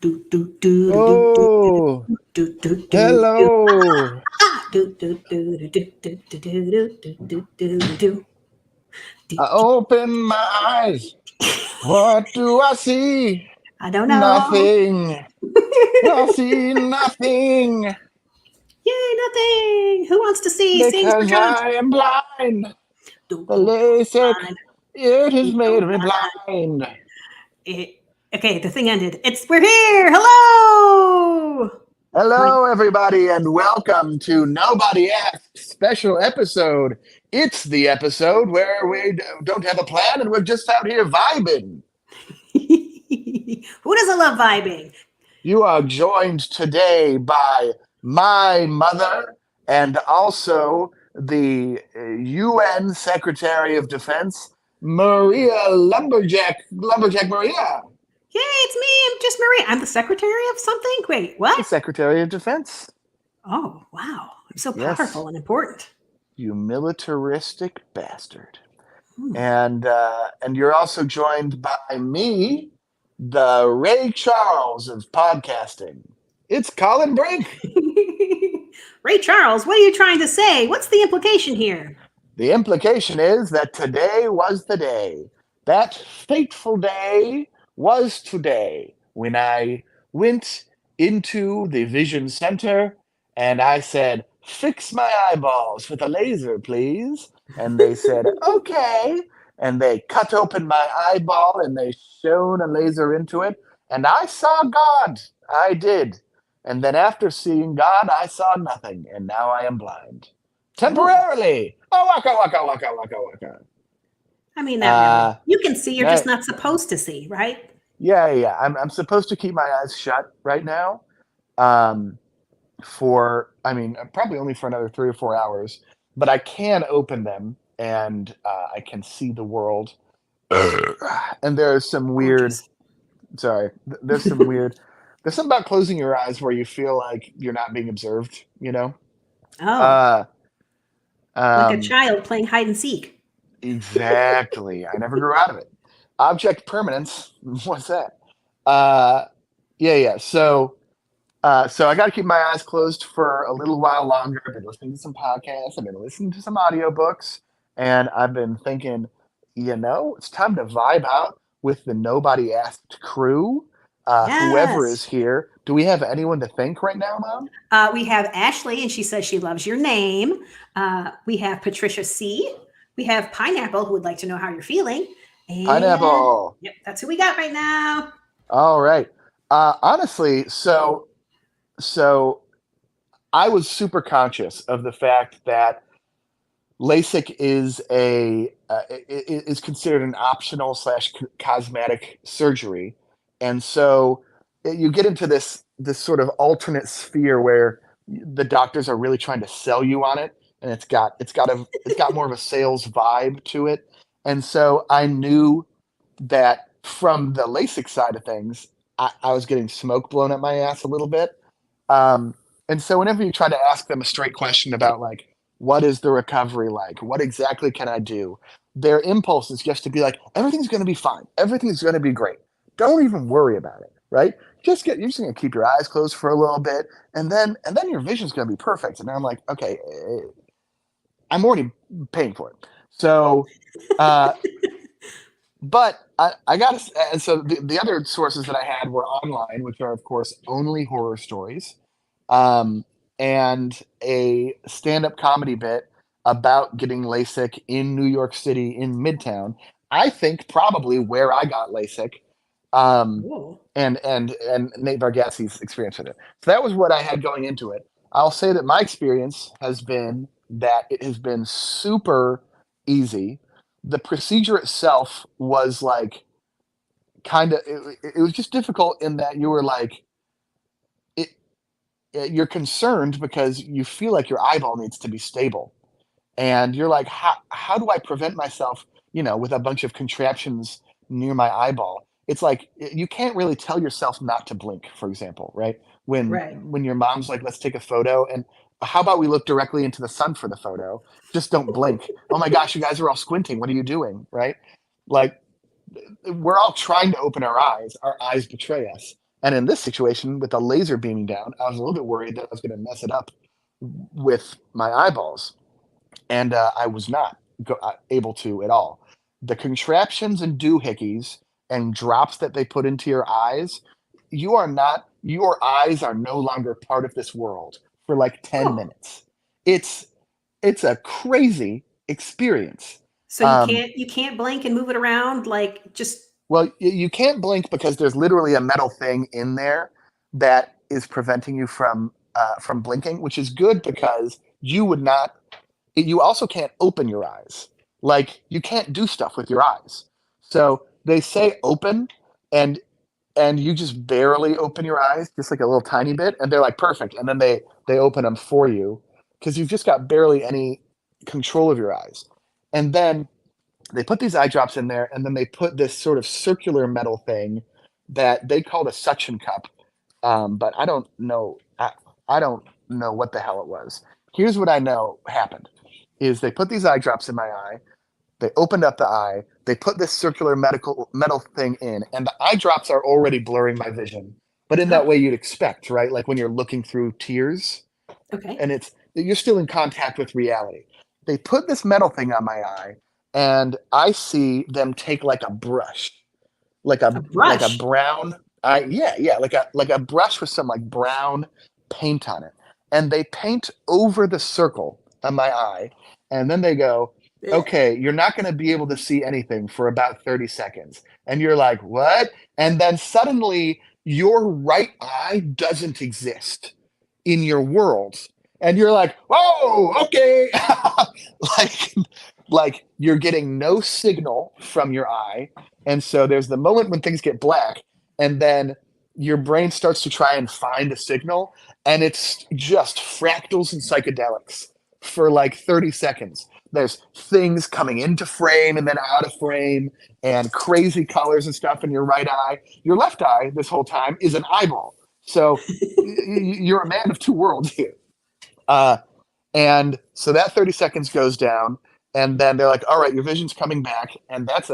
Oh, hello. I open my eyes. What do I see? I don't know. Nothing. I see nothing Yay, nothing. Who wants to see? Sing for because John. I am blind. The Don't LASIK, blind. it has Don't made me blind. blind. Okay, the thing ended. We're here. Hello. My, Hello, everybody, and welcome to Nobody Asked special episode. It's the episode where we don't have a plan and we're just out here vibing. who doesn't love vibing? You are joined today by my mother and also the UN Secretary of Defense, Maria Lumberjack Maria, Yay, it's me. I'm just Maria. I'm the secretary of something. Wait, what? the Secretary of Defense. Oh, wow. I'm so Yes, powerful and important. you militaristic bastard. Hmm. And you're also joined by me, the Ray Charles of podcasting. It's Colin Brink. Ray Charles, what are you trying to say? What's the implication here? The implication is that today was the day. That fateful day was today when I went into the vision center and I said, "Fix my eyeballs with a laser, please." And they said, "Okay." And they cut open my eyeball and they shone a laser into it. And I saw God. I did. And then after seeing God, I saw nothing. And now I am blind. Oh, Temporarily. Oh, waka, waka, waka, waka, waka. I mean, not really. Uh, You can see, you're no, just not supposed to see, right? yeah. I'm supposed to keep my eyes shut right now. Um, probably only for another 3 or 4 hours, but I can open them and I can see the world. And there's some weird, Gorgeous. sorry, there's some weird, there's something about closing your eyes where you feel like you're not being observed, you know? Oh, Uh, like a um, child playing hide and seek. exactly. I never grew out of it. Object permanence. What's that? Uh, yeah. So I got to keep my eyes closed for a little while longer. I've been listening to some podcasts. I've been listening to some audiobooks, and I've been thinking, it's time to vibe out with the Nobody Asked crew. Whoever is Yes. here. Do we have anyone to thank right now, Mom? We have Ashley, and she says she loves your name. We have Patricia C. We have Pineapple, who would like to know how you're feeling. And Pineapple. yep, that's who we got right now. All right. Honestly, so I was super conscious of the fact that LASIK is considered an optional slash cosmetic surgery, and so you get into this sort of alternate sphere where the doctors are really trying to sell you on it, and it's got more of a sales vibe to it, and so I knew that from the LASIK side of things, I was getting smoke blown at my ass a little bit. Um, and so whenever you try to ask them a straight question about like, what is the recovery like? What exactly can I do? Their impulse is just to be like, everything's going to be fine. Everything's going to be great. Don't even worry about it, right? You're just going to keep your eyes closed for a little bit, and then your vision's going to be perfect. And I'm like, okay, I'm already paying for it. So, uh, but I got to, and so the other sources that I had were online, which are of course only horror stories, um, and a stand-up comedy bit about getting LASIK in New York City in Midtown. I think probably where I got LASIK, um, Whoa. and Nate Bargatze's experience with it. So that was what I had going into it. I'll say that my experience has been that it has been super easy. The procedure itself was like kind of it was just difficult in that you were like it you're concerned because you feel like your eyeball needs to be stable, and you're like, how do I prevent myself, with a bunch of contraptions near my eyeball? It's like you can't really tell yourself not to blink, for example, right? when Right. when your mom's like, let's take a photo, and how about we look directly into the sun for the photo, just don't blink. Oh my gosh, you guys are all squinting, what are you doing, right? Like, we're all trying to open our eyes betray us, And in this situation, with the laser beaming down, I was a little bit worried that I was going to mess it up with my eyeballs, and I was not able to at all. The contraptions and doohickeys and drops that they put into your eyes, you are not. Your eyes are no longer part of this world for like 10 Oh, minutes. It's it's a crazy experience. so Um, you can't blink and move it around like just well, you can't blink because there's literally a metal thing in there that is preventing you from blinking, which is good because you would not. You also can't open your eyes. Like you can't do stuff with your eyes. So they say open, and you just barely open your eyes, just like a little tiny bit, and they're like perfect, and then they open them for you because you've just got barely any control of your eyes, and then they put these eye drops in there, and then they put this sort of circular metal thing that they called a suction cup. But I don't know. I don't know what the hell it was. Here's what I know happened: is they put these eye drops in my eye. They opened up the eye. They put this circular metal thing in, and the eye drops are already blurring my vision. But in that oh, way, you'd expect, right? Like when you're looking through tears, okay. and it's you're still in contact with reality. They put this metal thing on my eye, and I see them take like a brush, A like a brush. brown, I yeah, like a brush with some like brown paint on it, and they paint over the circle on my eye, and then they go, Ugh. okay, you're not going to be able to see anything for about 30 seconds, and you're like, what? And then suddenly your right eye doesn't exist in your world, and you're like, whoa, okay. like you're getting no signal from your eye, and so there's the moment when things get black, and then your brain starts to try and find a signal, and it's just fractals and psychedelics for like 30 seconds. There's things coming into frame and then out of frame, and crazy colors and stuff in your right eye. Your left eye, this whole time, is an eyeball. So you're a man of two worlds here. Uh, and so that 30 seconds goes down, and then they're like, all right, your vision's coming back. And that's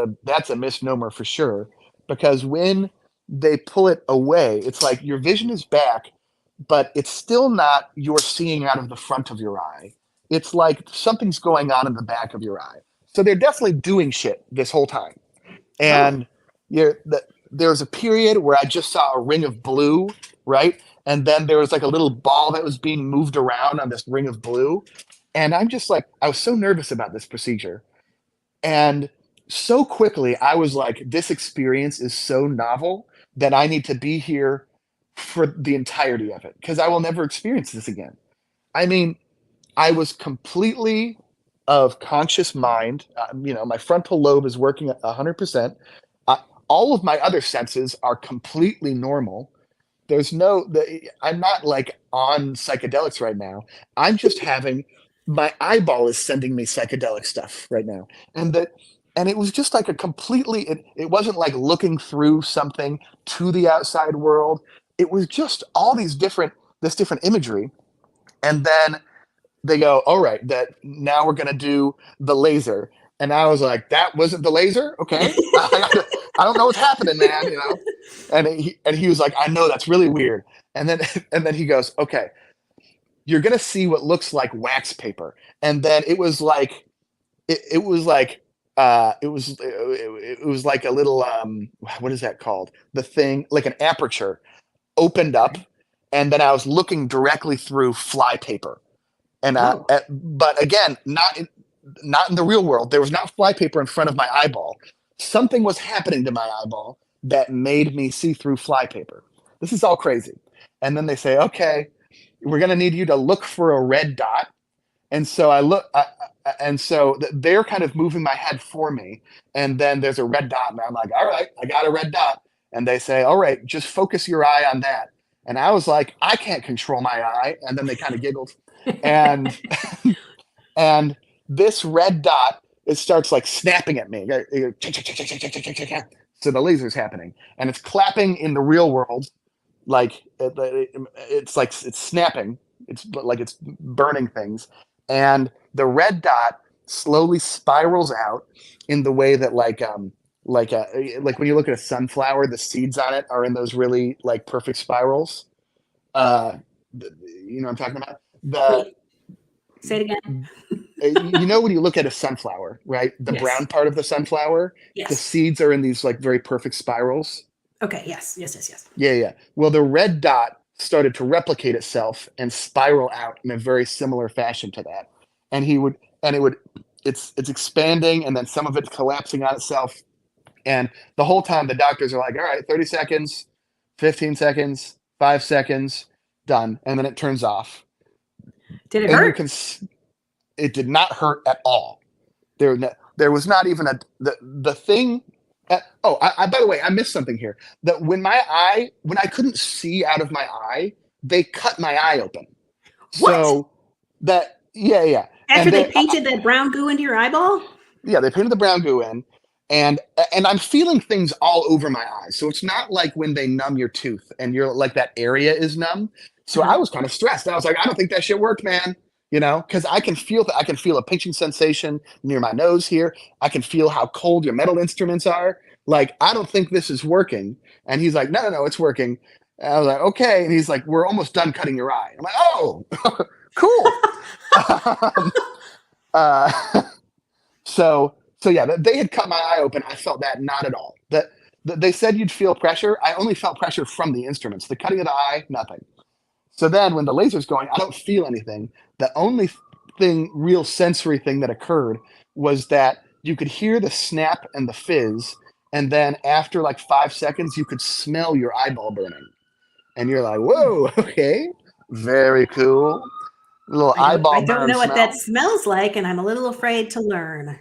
a misnomer for sure. Because when they pull it away, it's like your vision is back, but it's still not you're seeing out of the front of your eye. It's like something's going on in the back of your eye. So they're definitely doing shit this whole time. Oh, And there was a period where I just saw a ring of blue, right? And then there was like a little ball that was being moved around on this ring of blue. And I'm just like, I was so nervous about this procedure. And so quickly, I was like, this experience is so novel that I need to be here for the entirety of it because I will never experience this again. I mean, I was completely of conscious mind. My frontal lobe is working at 100%. Uh, all of my other senses are completely normal. I'm not like on psychedelics right now. I'm just having my eyeball is sending me psychedelic stuff right now. And it was just like a completely, it wasn't like looking through something to the outside world. It was just all this different imagery. And then they go, all right, that now we're gonna do the laser. And I was like, that wasn't the laser? Okay. I don't know what's happening, man. And he was like, I know that's really weird. And then and then he goes, okay, you're gonna see what looks like wax paper. And then it was like it was like a little what is that called? The thing like an aperture opened up, okay. and then I was looking directly through fly paper. And Oh, but again, not in the real world. There was not flypaper in front of my eyeball. Something was happening to my eyeball that made me see through flypaper. This is all crazy. And then they say, okay, we're going to need you to look for a red dot. And so and so they're kind of moving my head for me. And then there's a red dot, and I'm like, all right, I got a red dot. And they say, all right, just focus your eye on that. And I was like, I can't control my eye. And then they kind of giggled. And and this red dot, it starts like snapping at me. So the laser's happening, and it's clapping in the real world, like it's like it's snapping. It's like it's burning things, and the red dot slowly spirals out in the way that like when you look at a sunflower, the seeds on it are in those really like perfect spirals. Uh, you know what I'm talking about? The Wait, say it again. you know when you look at a sunflower, right? The brown Yes. part of the sunflower, the Yes. seeds are in these like very perfect spirals. Okay. Yes. Yes. Yes. Yes. Yeah, yeah. Well, the red dot started to replicate itself and spiral out in a very similar fashion to that. And he would, and it would, it's expanding, and then some of it's collapsing on itself. And the whole time, the doctors are like, "All right, 30 seconds, 15 seconds, 5 seconds, done," and then it turns off. Did it And you hurt? can, it did not hurt at all. There was not even the thing. Oh, by the way, I missed something here. That when I couldn't see out of my eye, they cut my eye open. What? So that, yeah, yeah, After and they they, painted that brown goo into your eyeball? yeah, they painted the brown goo in, and I'm feeling things all over my eyes. So it's not like when they numb your tooth and you're like that area is numb. So I Uh-huh. was kind of stressed. I was like, I don't think that shit worked, man. You know, because I can feel a pinching sensation near my nose here. I can feel how cold your metal instruments are. Like, I don't think this is working. And he's like, no, no, no, it's working. And I was like, okay. And he's like, we're almost done cutting your eye. I'm like, oh, cool. um, uh, so yeah, they had cut my eye open. I felt that not at all. That they said you'd feel pressure. I only felt pressure from the instruments. The cutting of the eye, nothing. So then when the laser's going, I don't feel anything. The only thing, real sensory thing that occurred was that you could hear the snap and the fizz, and then after like 5 seconds, you could smell your eyeball burning, and you're like, "Whoa, okay, very cool." A little I eyeball don't burn know what that smell. smells like, and I'm a little afraid to learn.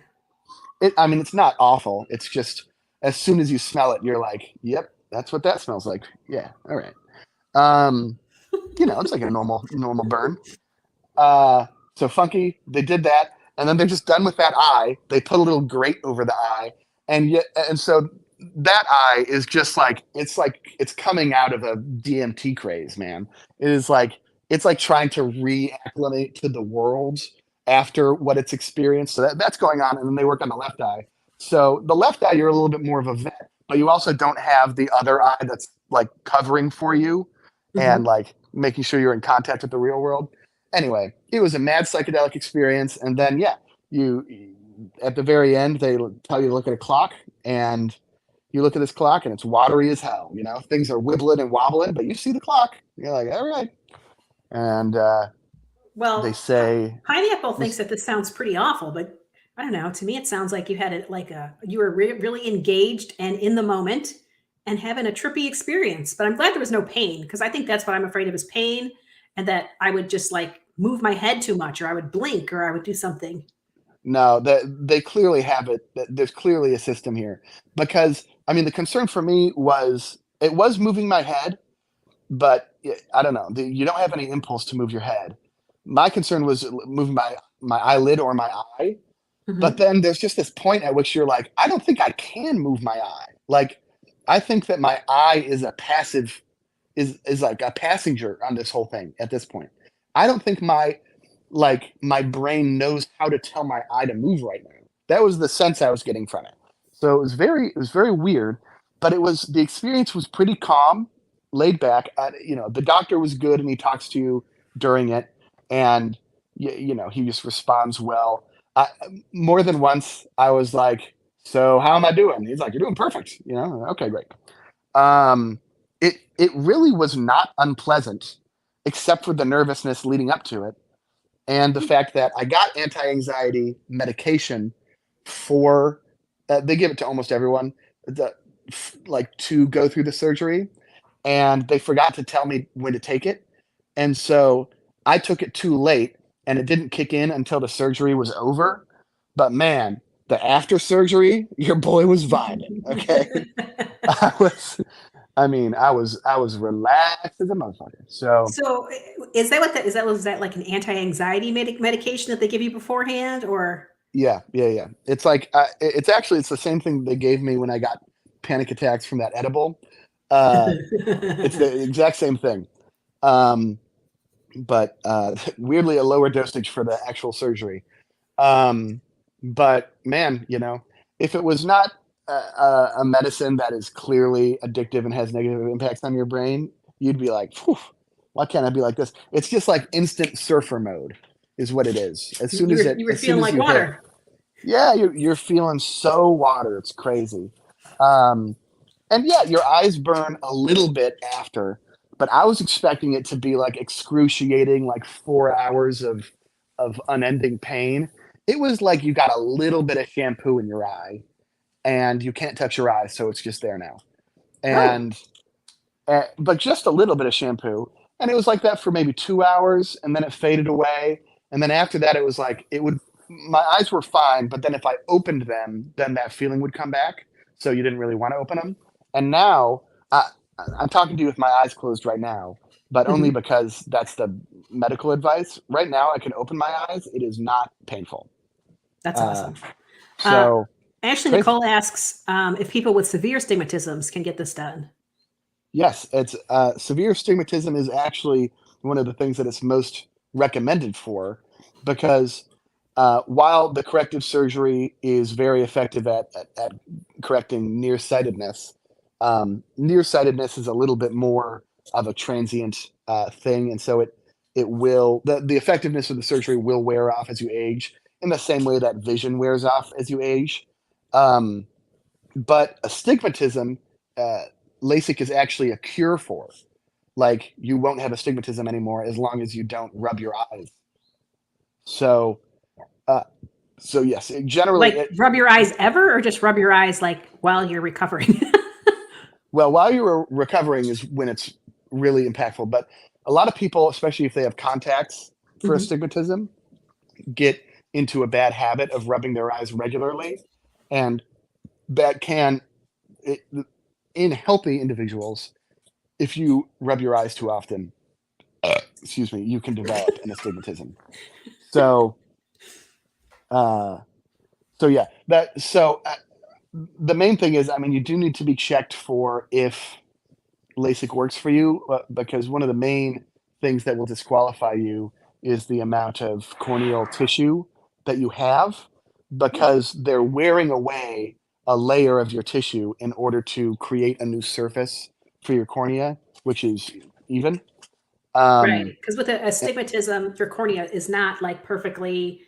I mean, it's not awful. It's just as soon as you smell it, you're like, "Yep, that's what that smells like." Yeah, all right. Um, it's like a normal burn. Uh, so funky, they did that, and then they're just done with that eye. They put a little grate over the eye, and so that eye is just like it's coming out of a DMT craze, man. It is like it's like trying to reacclimate to the world after what it's experienced. So that's going on, and then they work on the left eye. So the left eye, you're a little bit more of a vet, but you also don't have the other eye that's like covering for you and Mhm. like making sure you're in contact with the real world. Anyway, it was a mad psychedelic experience. And then, yeah, you at the very end, they tell you to look at a clock, and you look at this clock, and it's watery as hell. You know, things are wibbling and wobbling, but you see the clock. You're like, all right. And they Well, say, Pineapple thinks this, that this sounds pretty awful, but I don't know. To me, it sounds like you had it like you were really engaged and in the moment and having a trippy experience. But I'm glad there was no pain because I think that's what I'm afraid of is pain, and that I would just like move my head too much, or I would blink, or I would do something. no, that they clearly have it. There's clearly a system here because I mean, the concern for me was it was moving my head, but I don't know. You don't have any impulse to move your head. My concern was moving my eyelid or my eye. But Hmm. then there's just this point at which you're like, I don't think I can move my eye. Like, I think that my eye is a passive, is like a passenger on this whole thing at this point. I don't think my brain knows how to tell my eye to move right now. That was the sense I was getting from it. So it was very weird, but the experience was pretty calm, laid back. The doctor was good and he talks to you during it, and he just responds well. I, More than once, I was like, "So how am I doing?" He's like, "You're doing perfect." Okay, great. Um, it really was not unpleasant, except for the nervousness leading up to it and the fact that I got anti-anxiety medication for they give it to almost everyone like to go through the surgery, and they forgot to tell me when to take it, and so I took it too late, and it didn't kick in until the surgery was over. But man, the after surgery, your boy was vibing. Okay, I was. I mean, I was relaxed as a motherfucker. So So, is that what that is? That was that like an anti-anxiety medication that they give you beforehand, or? yeah, yeah, yeah. It's like it's actually it's the same thing they gave me when I got panic attacks from that edible. Uh, it's the exact same thing, um, but weirdly a lower dosage for the actual surgery. Um, but man, if it was not a medicine that is clearly addictive and has negative impacts on your brain, you'd be like, "Phew, why can't I be like this?" It's just like instant surfer mode is what it is. You were As soon feeling as like you hit, water. yeah, you're feeling so water. It's crazy. Um, and yeah, your eyes burn a little bit after, but I was expecting it to be like excruciating, like 4 hours of unending pain. It was like you got a little bit of shampoo in your eye, and you can't touch your eyes, so it's just there now. Oh, And but just a little bit of shampoo, and it was like that for maybe 2 hours, and then it faded away. And then after that, it was like it would. My eyes were fine, but then if I opened them, then that feeling would come back. So you didn't really want to open them. And now I'm talking to you with my eyes closed right now, but only mhm. because that's the medical advice. Right now, I can open my eyes. It is not painful. That's Uh, awesome. Uh, so Ashley crazy. Nicole asks if people with severe stigmatisms can get this done. Yes, it's severe stigmatism is actually one of the things that it's most recommended for, because while the corrective surgery is very effective at correcting nearsightedness, nearsightedness is a little bit more of a transient thing, and so it will the effectiveness of the surgery will wear off as you age, in the same way that vision wears off as you age. Um, but astigmatism, uh, LASIK is actually a cure for. Like, you won't have astigmatism anymore as long as you don't rub your eyes. So, uh, so yes, generally, Like rub your eyes ever, or just rub your eyes like while you're recovering? well, while you're recovering is when it's really impactful. But a lot of people, especially if they have contacts for Mhm. astigmatism, get into a bad habit of rubbing their eyes regularly, and that can, it, in healthy individuals, if you rub your eyes too often, excuse me, you can develop an astigmatism. So, uh, so yeah, the main thing is, I mean, you do need to be checked for if LASIK works for you, because one of the main things that will disqualify you is the amount of corneal tissue that you have, because they're wearing away a layer of your tissue in order to create a new surface for your cornea, which is even. Right, Um, because with a astigmatism, your cornea is not like perfectly,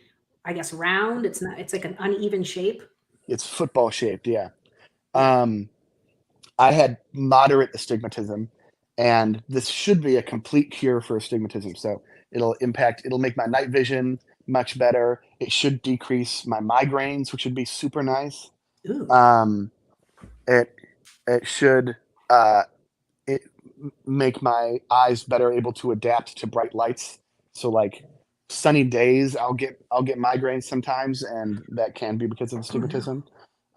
I guess, round. It's not. It's like an uneven shape. it's football shaped, yeah. Yeah. Um, I had moderate astigmatism, and this should be a complete cure for astigmatism. So it'll make my night vision much better. It should decrease my migraines, which would be super nice. Ooh. Um, it it should uh, it make my eyes better able to adapt to bright lights. So like sunny days, I'll get migraines sometimes, and that can be because of Oh no. astigmatism.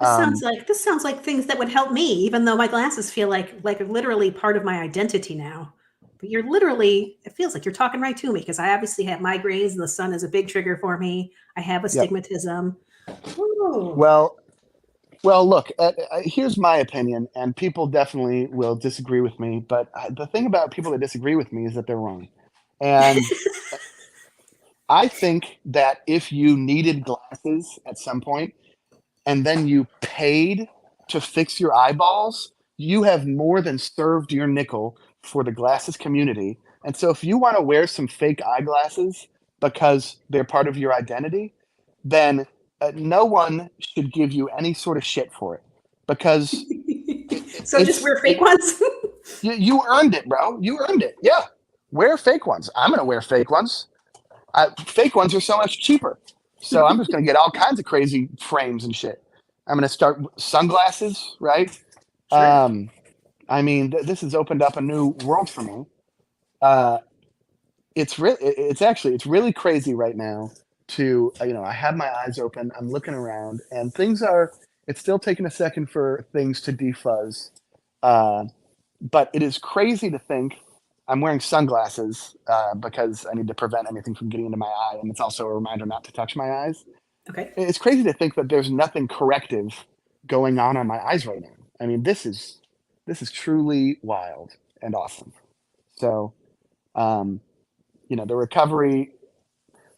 This Um, like this sounds like things that would help me, even though my glasses feel like literally part of my identity now. But you're literally, it feels like you're talking right to me because I obviously have migraines and the sun is a big trigger for me. I have yep. astigmatism. Ooh. Well, Well, look, here's my opinion, and people definitely will disagree with me. But the thing about people that disagree with me is that they're wrong. And I think that if you needed glasses at some point, and then you paid to fix your eyeballs, you have more than served your nickel for the glasses community. And so if you want to wear some fake eyeglasses because they're part of your identity, then no one should give you any sort of shit for it, because So just wear fake it ones. you earned it, bro. You earned it. Yeah, wear fake ones. I'm gonna wear fake ones. Fake ones are so much cheaper. So I'm just gonna get all kinds of crazy frames and shit. I'm gonna start sunglasses, right? Sure. Um, I mean, this has opened up a new world for me. Uh, it's really crazy right now. To I have my eyes open. I'm looking around, and things are. It's still taking a second for things to defuzz. Uh, but it is crazy to think I'm wearing sunglasses because I need to prevent anything from getting into my eye, and it's also a reminder not to touch my eyes. Okay. It's crazy to think that there's nothing corrective going on my eyes right now. I mean, this is truly wild and awesome. So, um, the recovery,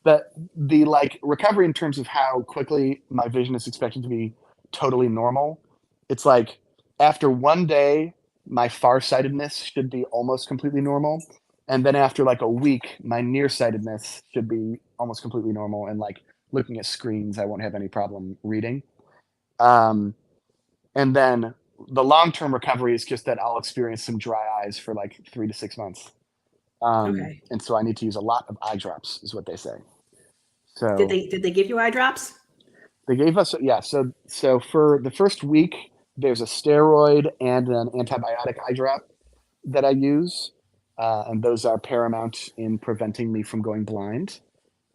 the like recovery in terms of how quickly my vision is expected to be totally normal it's like after 1 day, my farsightedness should be almost completely normal. And then after like a week, my nearsightedness should be almost completely normal. And like looking at screens, I won't have any problem reading. Um, and then the long term recovery is just that I'll experience some dry eyes for like 3 to 6 months. Okay. And so I need to use a lot of eye drops, is what they say. Did So they give you eye drops? they gave us, yeah. So for the first week, there's a steroid and an antibiotic eye drop that I use, and those are paramount in preventing me from going blind.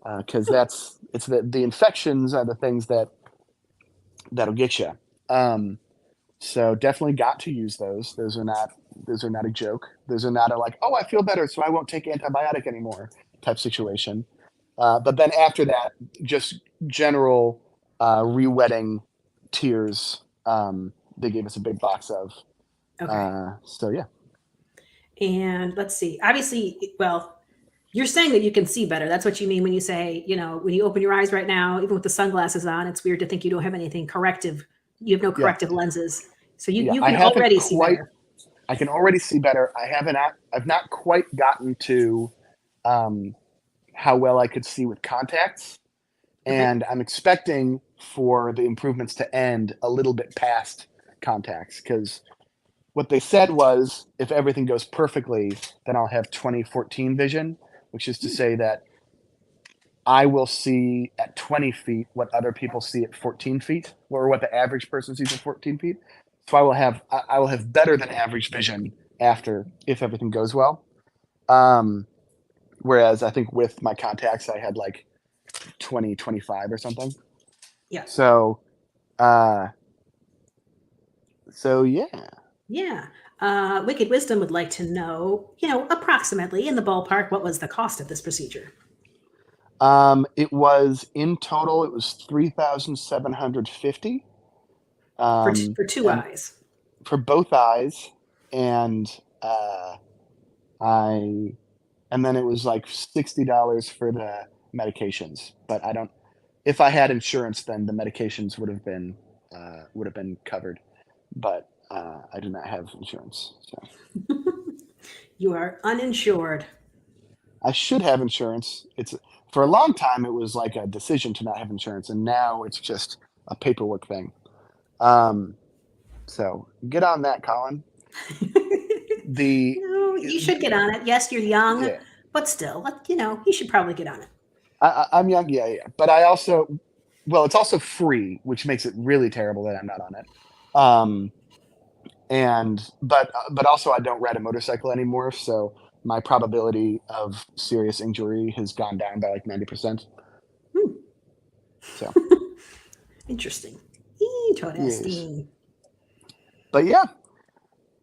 Because it's the infections are the things that'll get you. Um, so definitely got to use those. Those are not a joke. Those are not a like, oh, I feel better, so I won't take antibiotic anymore type situation. But then after that, just general re-wetting tears. They gave us a big box of. Okay. So yeah, And let's see. Obviously, well, you're saying that you can see better. That's what you mean when you say, when you open your eyes right now, even with the sunglasses on, it's weird to think you don't have anything corrective. You have no yeah, corrective lenses. So you, yeah. you I can haven't already see quite. better. I can already see better. I've not quite gotten to um, how well I could see with contacts, Okay. and I'm expecting for the improvements to end a little bit past contacts because what they said was if everything goes perfectly, then I'll have 2014 vision, which is to Hmm. say that I will see at 20 feet what other people see at 14 feet, or what the average person sees at 14 feet. So I will have better than average vision after if everything goes well. Um, Whereas I think with my contacts I had like 20/25 or something. Yeah. So uh, so yeah. Yeah. Wicked Wisdom would like to know, approximately in the ballpark, what was the cost of this procedure It was in total, it was 3,750. for two And eyes? for both eyes, and uh, I, and then it was like $60 for the medications. But I don't. If I had insurance, then the medications would have been covered. But I do not have insurance, so You are uninsured. I should have insurance. It's for a long time it was like a decision to not have insurance, and now it's just a paperwork thing. Um, so get on that, Colin. The You should get on it. Yes, you're young, Yeah, but still, you should probably get on it. I'm young, yeah, yeah. But I also, well, it's also free, which makes it really terrible that I'm not on it. Um, and but also I don't ride a motorcycle anymore, so my probability of serious injury has gone down by like 90%. Hmm. So Interesting. yes, Interesting. but yeah,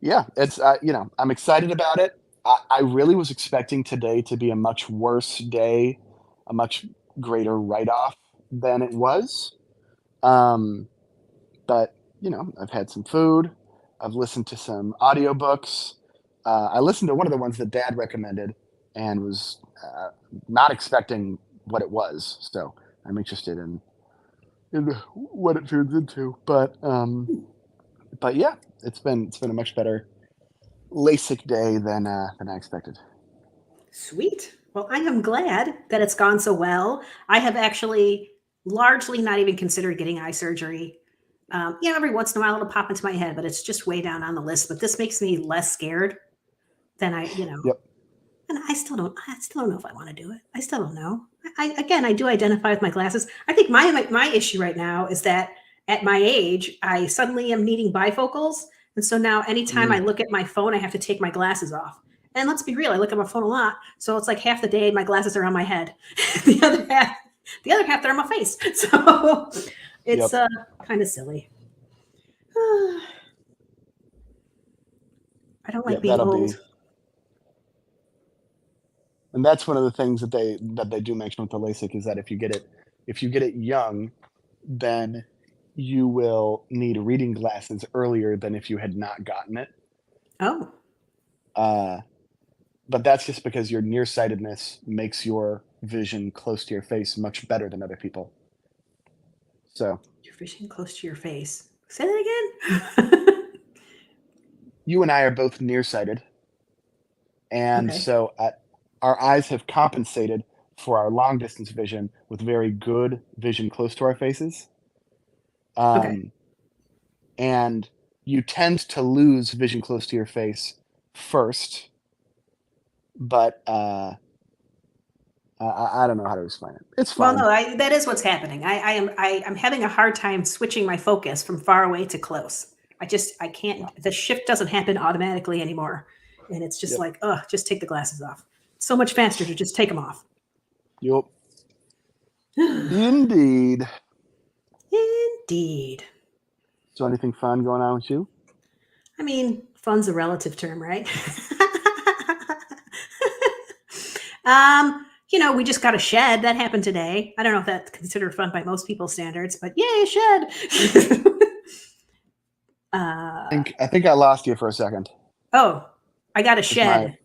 yeah, it's I'm excited about it. I really was expecting today to be a much worse day, a much greater write off than it was. Um, but I've had some food. I've listened to some audiobooks. I listened to one of the ones that Dad recommended, and was not expecting what it was. So I'm interested in what it turns into. But yeah, it's been a much better LASIK day than I expected. Sweet. Well, I am glad that it's gone so well. I have actually largely not even considered getting eye surgery. Every once in a while it'll pop into my head, but it's just way down on the list. But this makes me less scared than Yep. and I still don't know if I want to do it. I still don't know. Again, I do identify with my glasses. I think my issue right now is that at my age, I suddenly am needing bifocals, and so now anytime I Mm, look at my phone, I have to take my glasses off. And let's be real, I look at my phone a lot, so it's like half the day my glasses are on my head, the other half, the other half they're on my face. So it's yep. kind of silly. I don't like Yep. being That'll old. be. And that's one of the things that they do mention with the LASIK is that if you get it young, then you will need reading glasses earlier than if you had not gotten it. Oh, Uh, but that's just because your nearsightedness makes your vision close to your face much better than other people. So you're fishing close to your face. Say that again. You and I are both nearsighted, and Okay. so our eyes have compensated for our long distance vision with very good vision close to our faces. Okay. Um, and you tend to lose vision close to your face first, but I don't know how to explain it. It's Well, fine. no, that is what's happening. I'm having a hard time switching my focus from far away to close. I can't. Yeah. The shift doesn't happen automatically anymore, and it's just Yep. like, oh, just take the glasses off. So much faster to just take them off. Yep. Indeed. Indeed. So anything fun going on with you? I mean, fun's a relative term, right? We just got a shed. That happened today. I don't know if that's considered fun by most people's standards, but yay, shed. uh, I think I lost you for a second. oh, I got a Is my shed.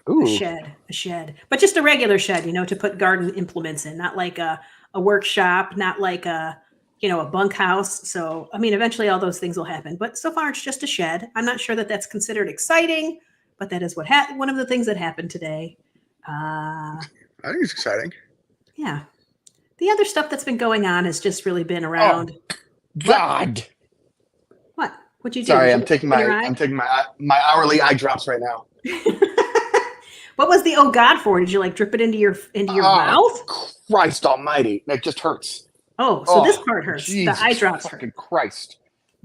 A ooh shed, a shed, but just a regular shed, to put garden implements in, not like a workshop, not like a bunkhouse. So, I mean, eventually all those things will happen, but so far it's just a shed. I'm not sure that that's considered exciting, but that is one of the things that happened today. Uh, I think it's exciting. yeah. The other stuff that's been going on has just really been Oh around. What? God. What? What'd you do? Sorry, Did you I'm get taking something in your my eye? I'm taking my hourly eye drops right now. What was the oh God for? Did you like drip it into your Oh mouth? Christ Almighty! It just hurts. Oh, so this Oh part hurts. The eye Jesus drops hurt fucking Christ!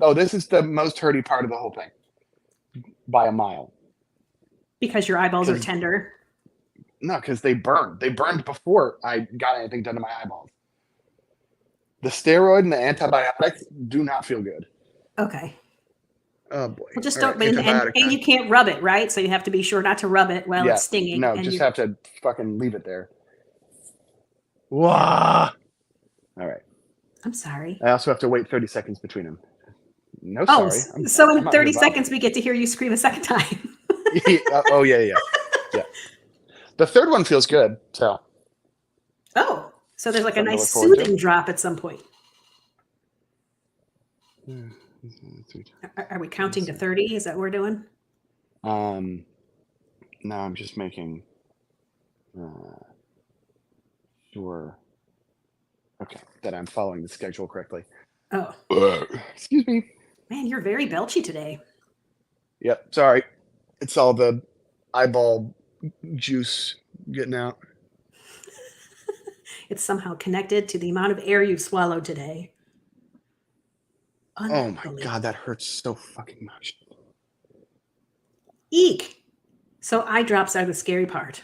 Oh, this is the most hurty part of the whole thing by a mile. because your eyeballs are Because tender. no, because they burned. They burned before I got anything done to my eyeballs. The steroid and the antibiotics do not feel good. Okay. Oh boy! Well, just All right, don't, antibiotic and time. you can't rub it, right? So you have to be sure not to rub it while Yeah, it's stinging. no, And just you, have to fucking leave it there. yeah, Wah! All right. I'm sorry. I also have to wait 30 seconds between them. No, Oh, sorry. so I'm in out here 30 vibing. seconds, we get to hear you scream a second time. Oh yeah, yeah, yeah. The third one feels good, so Oh, so there's like a something to nice look forward to. soothing drop at some point. Are we counting to 30? Is that what we're doing? Um, now I'm just making uh, sure. Okay, that I'm following the schedule correctly. Oh, Excuse me. man, you're very belchy today. Yep, sorry. It's all the eyeball juice getting out. It's somehow connected to the amount of air you've swallowed today. Oh my God, Unbelievable. that hurts so fucking much. Eek. So eye drops are the scary part.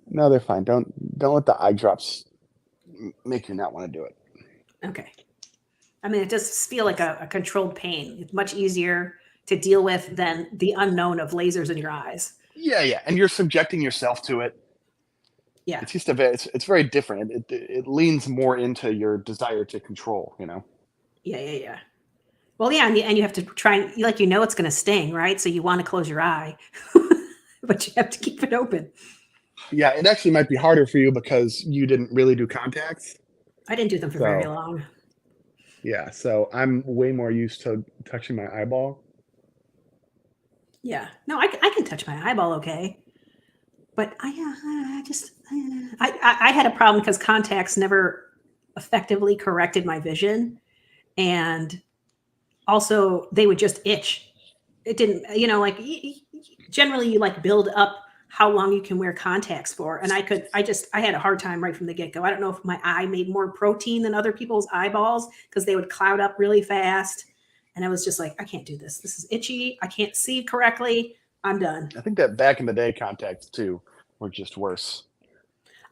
No, they're fine. Don't let the eye drops make you not want to do it. Okay. I mean, it does feel like a controlled pain. It's much easier to deal with than the unknown of lasers in your eyes. Yeah, yeah, and you're subjecting yourself to it. Yeah. It's just it's very different. It leans more into your desire to control. You know. Yeah. Yeah. Yeah. Well, yeah. And you have to try and, like, it's going to sting, right? So you want to close your eye, but you have to keep it open. Yeah, it actually might be harder for you because you didn't really do contacts. I didn't do them for very So long. yeah, so I'm way more used to touching my eyeball. Yeah. No, I can touch my eyeball okay. But I just, I had a problem because contacts never effectively corrected my vision. And also they would just itch. It didn't, like generally you like build up how long you can wear contacts for. And I had a hard time right from the get go. I don't know if my eye made more protein than other people's eyeballs because they would cloud up really fast. And I was just like, I can't do this. This is itchy. I can't see correctly. I'm done. I think that back in the day, contacts too were just worse.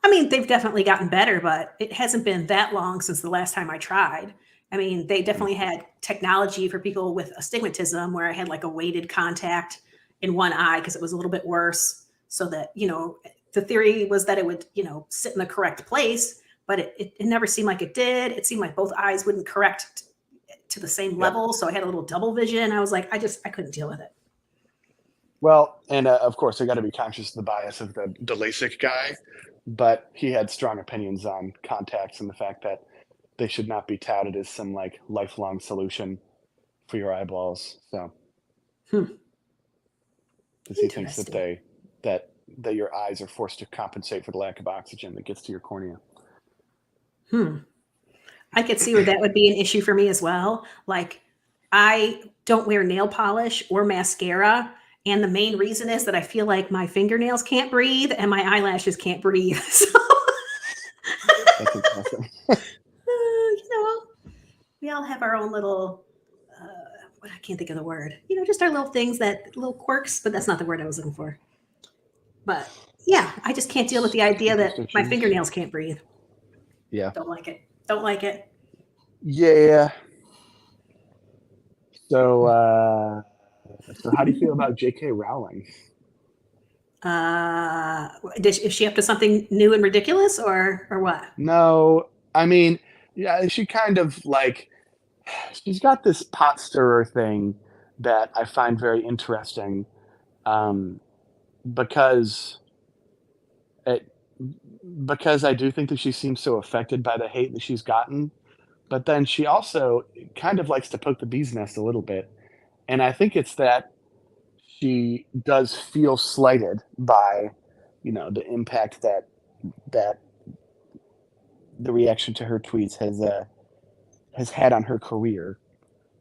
I mean, they've definitely gotten better, but it hasn't been that long since the last time I tried. I mean, they Mm. definitely had technology for people with astigmatism where I had like a weighted contact in one eye because it was a little bit worse. So that, the theory was that it would, sit in the correct place, but it never seemed like it did. It seemed like both eyes wouldn't correct to the same Yep. level. So I had a little double vision. I was like, I couldn't deal with it. Well, and of course, I got to be conscious of the bias of the Lasik guy, but he had strong opinions on contacts and the fact that they should not be touted as some like lifelong solution for your eyeballs. So Hmm. because he thinks that Interesting. that that your eyes are forced to compensate for the lack of oxygen that gets to your cornea. Hmm. I could see where that would be an issue for me as well. Like, I don't wear nail polish or mascara, and the main reason is that I feel like my fingernails can't breathe and my eyelashes can't breathe. So, That's interesting. you know, we all have our own little, I can't think of the word, just our little things that little quirks, but that's not the word I was looking for. But yeah, I just can't deal with the idea that my Superstitions. fingernails can't breathe. Yeah. Don't like it. Don't like it. Yeah. So so how do you feel about J.K. Rowling? Uh, is she up to something new and ridiculous, or what? No, I mean, yeah, she kind of like she's got this pot stirrer thing that I find very interesting, um, because it because I do think that she seems so affected by the hate that she's gotten, but then she also kind of likes to poke the bee's nest a little bit, and I think it's that she does feel slighted by, the impact that the reaction to her tweets has had on her career.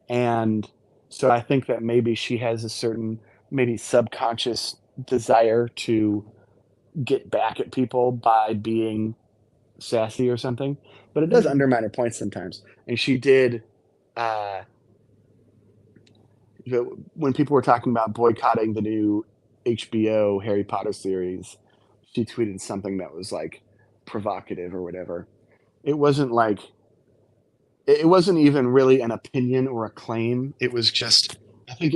And so I think that maybe she has a certain, maybe subconscious desire to get back at people by being sassy or something, but it does Mm. undermine her points sometimes. And she did, uh, when people were talking about boycotting the new HBO Harry Potter series, she tweeted something that was like provocative or whatever. It wasn't like it wasn't even really an opinion or a claim. It was just I think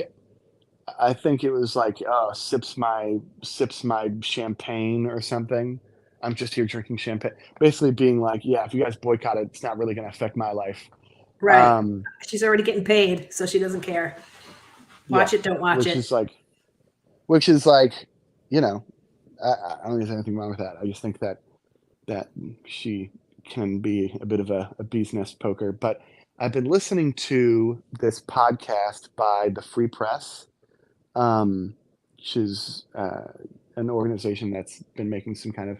I think it was like, "Oh, sips my champagne," or something. "I'm just here drinking champagne." Basically being like, "Yeah, if you guys boycott it, it's not really gonna affect my life." Right. Um, She's already getting paid, so she doesn't care. yeah, Watch it, don't watch which it. is like which is like, you know, I don't think there's anything wrong with that. I just think that she can be a bit of a bee's nest poker. But I've been listening to this podcast by the Free Press, which is an organization that's been making some kind of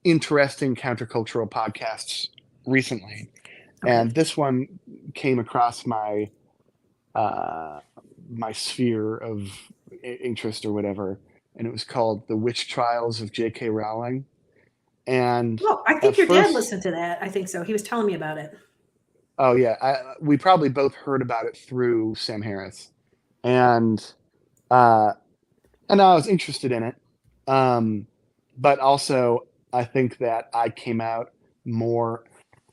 interesting countercultural podcasts recently. Okay. And this one came across uh, my sphere of interest or whatever, and it was called "The Witch Trials of J.K. Rowling." And Well, I at think your dad first, listened to that. I think so. He was telling me about it. oh yeah, we probably both heard about it through Sam Harris, and uh, and I was interested in it, um, but also I think that I came out more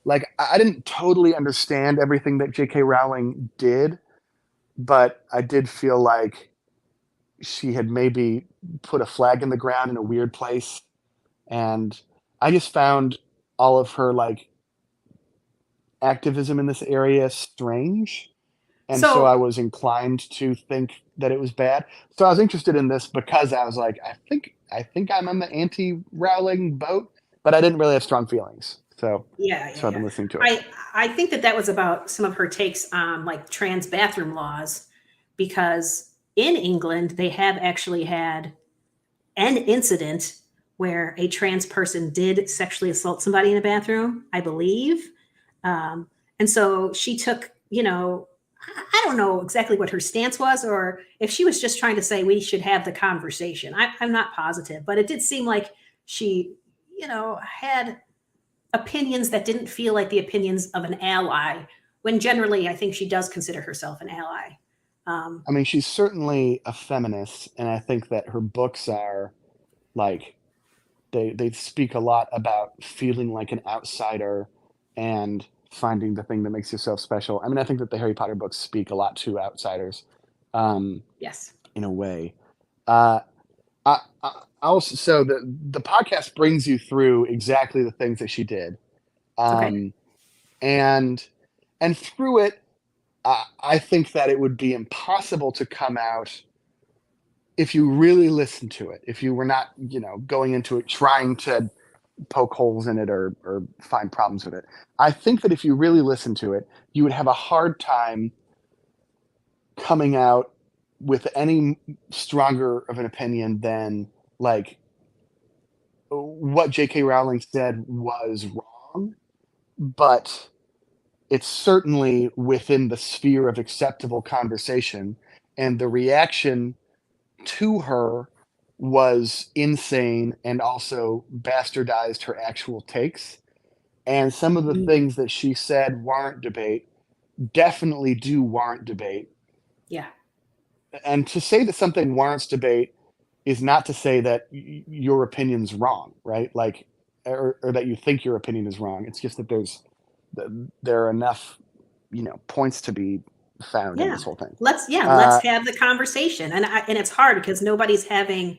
like I didn't totally understand everything that J.K. Rowling did, but I did feel like she had maybe put a flag in the ground in a weird place, and I just found all of her like activism in this area strange. And so I So, was inclined to think that it was bad. So I was interested in this because I was like, I think I'm on the anti-Rowling boat, but I didn't really have strong feelings. yeah, yeah, So I've been yeah. listening to it. I think that was about some of her takes on like trans bathroom laws, because in England they have actually had an incident where a trans person did sexually assault somebody in a bathroom, I believe. And so she took, I don't know exactly what her stance was, or if she was just trying to say we should have the conversation. I'm not positive, but it did seem like she, had opinions that didn't feel like the opinions of an ally, when generally I think she does consider herself an ally. Um, I mean, she's certainly a feminist, and I think that her books are like they speak a lot about feeling like an outsider and finding the thing that makes yourself special. I mean, I think that the Harry Potter books speak a lot to outsiders, um, yes. in a way. Uh, I also so the podcast brings you through exactly the things that she did, Okay. um, and and through it, I think that it would be impossible to come out if you really listen to it. If you were not, going into it trying to poke holes in it or find problems with it. I think that if you really listen to it, you would have a hard time coming out with any stronger of an opinion than like what J.K. Rowling said was wrong, but it's certainly within the sphere of acceptable conversation. And the reaction to her was insane and also bastardized her actual takes. And some of the Mm, things that she said warrant debate, definitely do warrant debate. yeah. And to say that something warrants debate is not to say that your opinion's wrong, right? Like, or that you think your opinion is wrong. It's just that there are enough, points to be found in Yeah. this whole thing. Let's Uh, have the conversation. And it's hard because nobody's having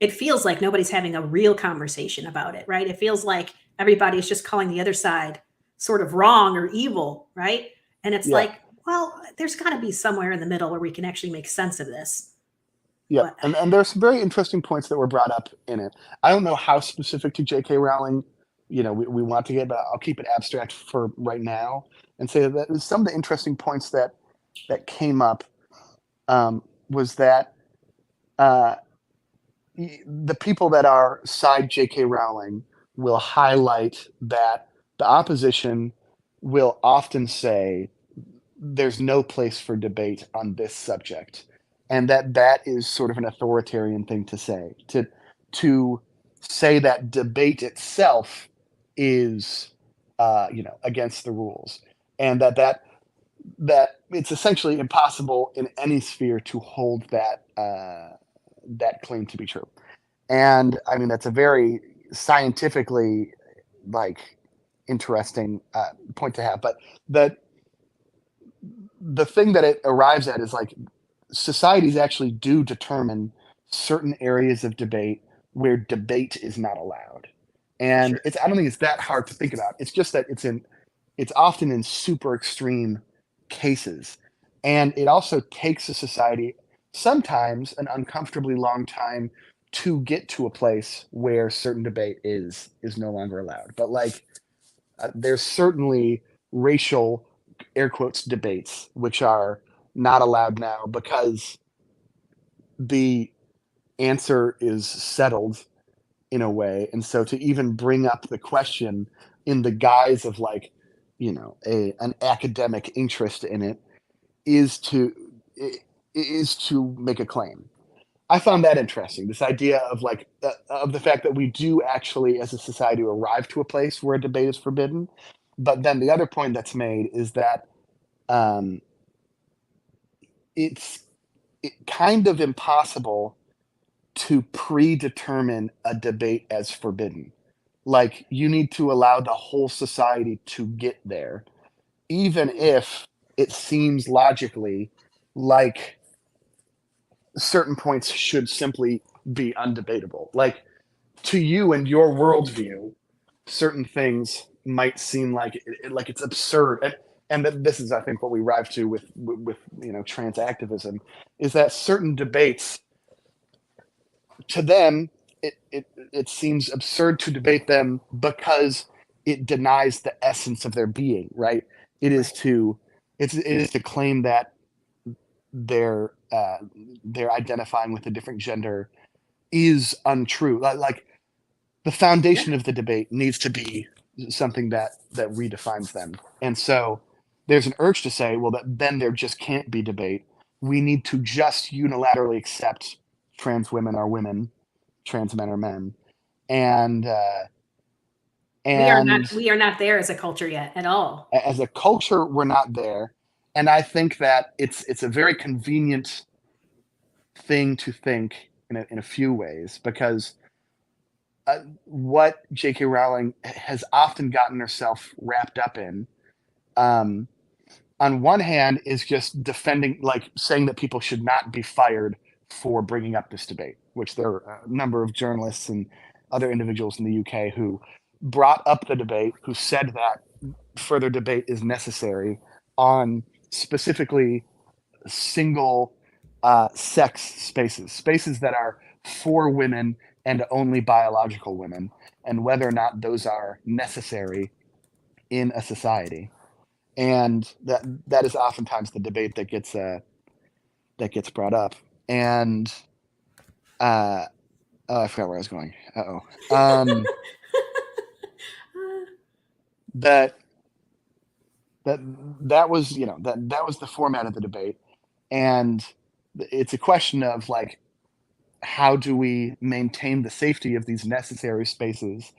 it feels like nobody's having a real conversation about it, right? It feels like everybody's just calling the other side sort of wrong or evil, right? And it's yeah, like, well, there's got to be somewhere in the middle where we can actually make sense of this. yeah, But and there's some very interesting points that were brought up in it. I don't know how specific to J.K. Rowling, we want to get, but I'll keep it abstract for right now and say that some of the interesting points that came up was that uh, the people that are side J.K. Rowling will highlight that the opposition will often say there's no place for debate on this subject, and that is sort of an authoritarian thing to say. To say that debate itself is, against the rules, and that it's essentially impossible in any sphere to hold that claim to be true. And I mean, that's a very scientifically like interesting point to have. But the the thing that it arrives at is like societies actually do determine certain areas of debate where debate is not allowed. And sure. it's I don't think it's that hard to think about. It's just that it's often in super extreme cases. And it also takes a society sometimes an uncomfortably long time to get to a place where certain debate is no longer allowed. But like there's certainly racial air quotes debates which are not allowed now because the answer is settled in a way. And so to even bring up the question in the guise of like, a an academic interest in it is to is to make a claim. I found that interesting. This idea of like of the fact that we do actually, as a society, arrive to a place where a debate is forbidden. But then the other point that's made is that um, it's kind of impossible to predetermine a debate as forbidden. Like you need to allow the whole society to get there, even if it seems logically like certain points should simply be undebatable. Like to you and your worldview, certain things might seem like like it's absurd. And that this is, I think, what we arrive to with trans activism, is that certain debates to them it seems absurd to debate them because it denies the essence of their being. Right? It is Right. to it is to claim that they're uh, they're identifying with a different gender is untrue. Like the Yeah. foundation of the debate needs to be something that redefines them. And so there's an urge to say, well, that then there just can't be debate. We need to just unilaterally accept trans women are women, trans men are men, and and We are not there as a culture yet at all. as a culture, we're not there. And I think that it's a very convenient thing to think in a few ways because what J.K. Rowling has often gotten herself wrapped up in, um, on one hand, is just defending, like saying that people should not be fired for bringing up this debate, which there are a number of journalists and other individuals in the UK who brought up the debate, who said that further debate is necessary on specifically single sex spaces, spaces that are for women and only biological women, and whether or not those are necessary in a society. And that is oftentimes the debate that gets brought up. And uh, oh, I forgot where I was going. Uh-oh. That that that was, that was the format of the debate, and it's a question of like, how do we maintain the safety of these necessary spaces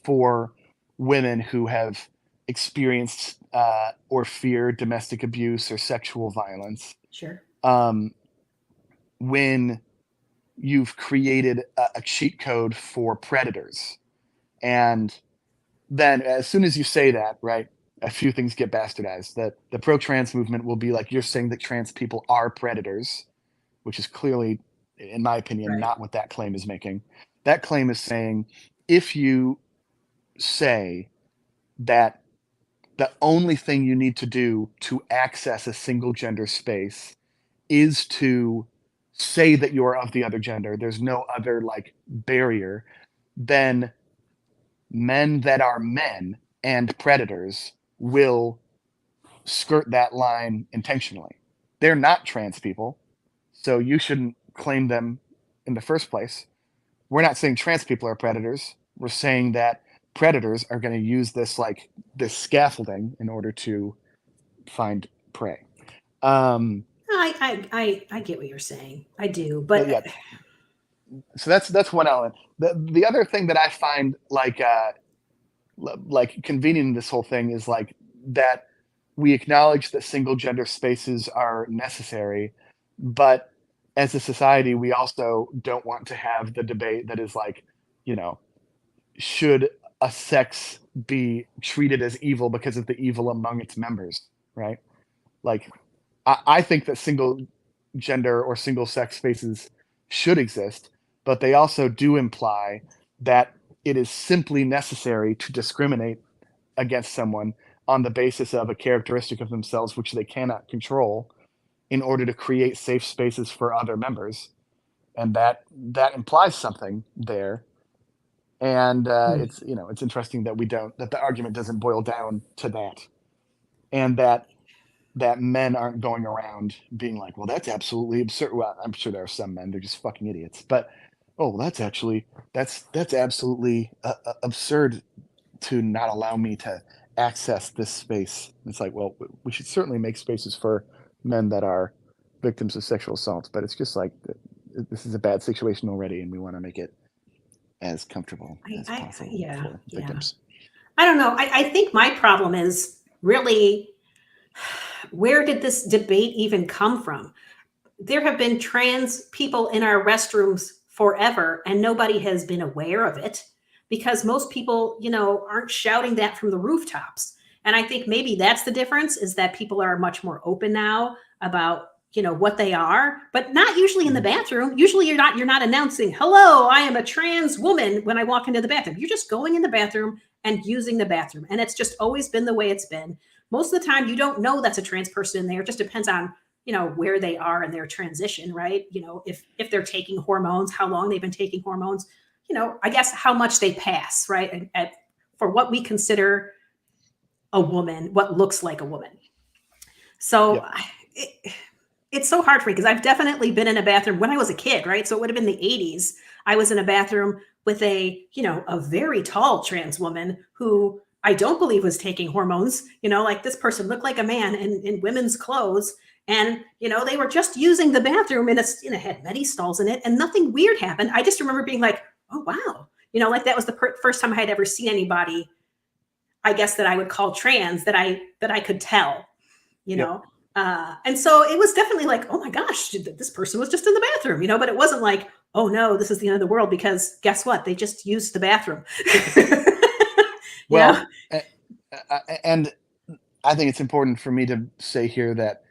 for women who have experienced or fear domestic abuse or sexual violence, Sure. um, when you've created a cheat code for predators. And then as soon as you say that, right, a few things get bastardized. That the pro-trans movement will be like, you're saying that trans people are predators, which is clearly, in my opinion, Right. not what that claim is making. That claim is saying, if you say that the only thing you need to do to access a single gender space is to say that you're of the other gender, there's no other like barrier, then men that are men and predators will skirt that line intentionally. They're not trans people, so you shouldn't claim them in the first place. We're not saying trans people are predators. We're saying that predators are going to use this scaffolding in order to find prey. Um, I get what you're saying. I do, but yeah, so that's one element. The other thing that I find like convening in this whole thing is like that we acknowledge that single gender spaces are necessary, but as a society, we also don't want to have the debate that is like, you know, should a sex be treated as evil because of the evil among its members, right? Like, I think that single gender or single sex spaces should exist, but they also do imply that it is simply necessary to discriminate against someone on the basis of a characteristic of themselves which they cannot control in order to create safe spaces for other members. And that implies something there. And mm, it's interesting that we don't that the argument doesn't boil down to that, and that men aren't going around being like, well, that's absolutely absurd. Well, I'm sure there are some men, they're just fucking idiots. But oh, that's absolutely absurd to not allow me to access this space. It's like, well, we should certainly make spaces for men that are victims of sexual assault, but it's just like this is a bad situation already, and we want to make it as comfortable as possible yeah, for yeah. victims. I don't know. I think my problem is really, where did this debate even come from? There have been trans people in our restrooms forever, and nobody has been aware of it because most people, aren't shouting that from the rooftops. And I think maybe that's the difference, is that people are much more open now about what they are, but not usually in the Mhm. bathroom. Usually you're not announcing, hello, I am a trans woman, when I walk into the bathroom. You're just going in the bathroom and using the bathroom, and it's just always been the way it's been. Most of the time you don't know that's a trans person in there. It just depends on where they are in their transition, right? If they're taking hormones, how long they've been taking hormones, I guess how much they pass, right? For what we consider a woman, what looks like a woman. So Yep. it, it's so hard for me because I've definitely been in a bathroom when I was a kid, right? So it would have been the 80s. I was in a bathroom with a very tall trans woman who I don't believe was taking hormones. Like, this person looked like a man in women's clothes. And, they were just using the bathroom, and it's, had many stalls in it, and nothing weird happened. I just remember being like, oh, wow. Like, that was the first time I had ever seen anybody, I guess, that I would call trans, that I could tell, you Yep. know. And so it was definitely like, oh my gosh, this person was just in the bathroom, but it wasn't like, oh no, this is the end of the world, because guess what? They just used the bathroom. you know? Well, and I think it's important for me to say here that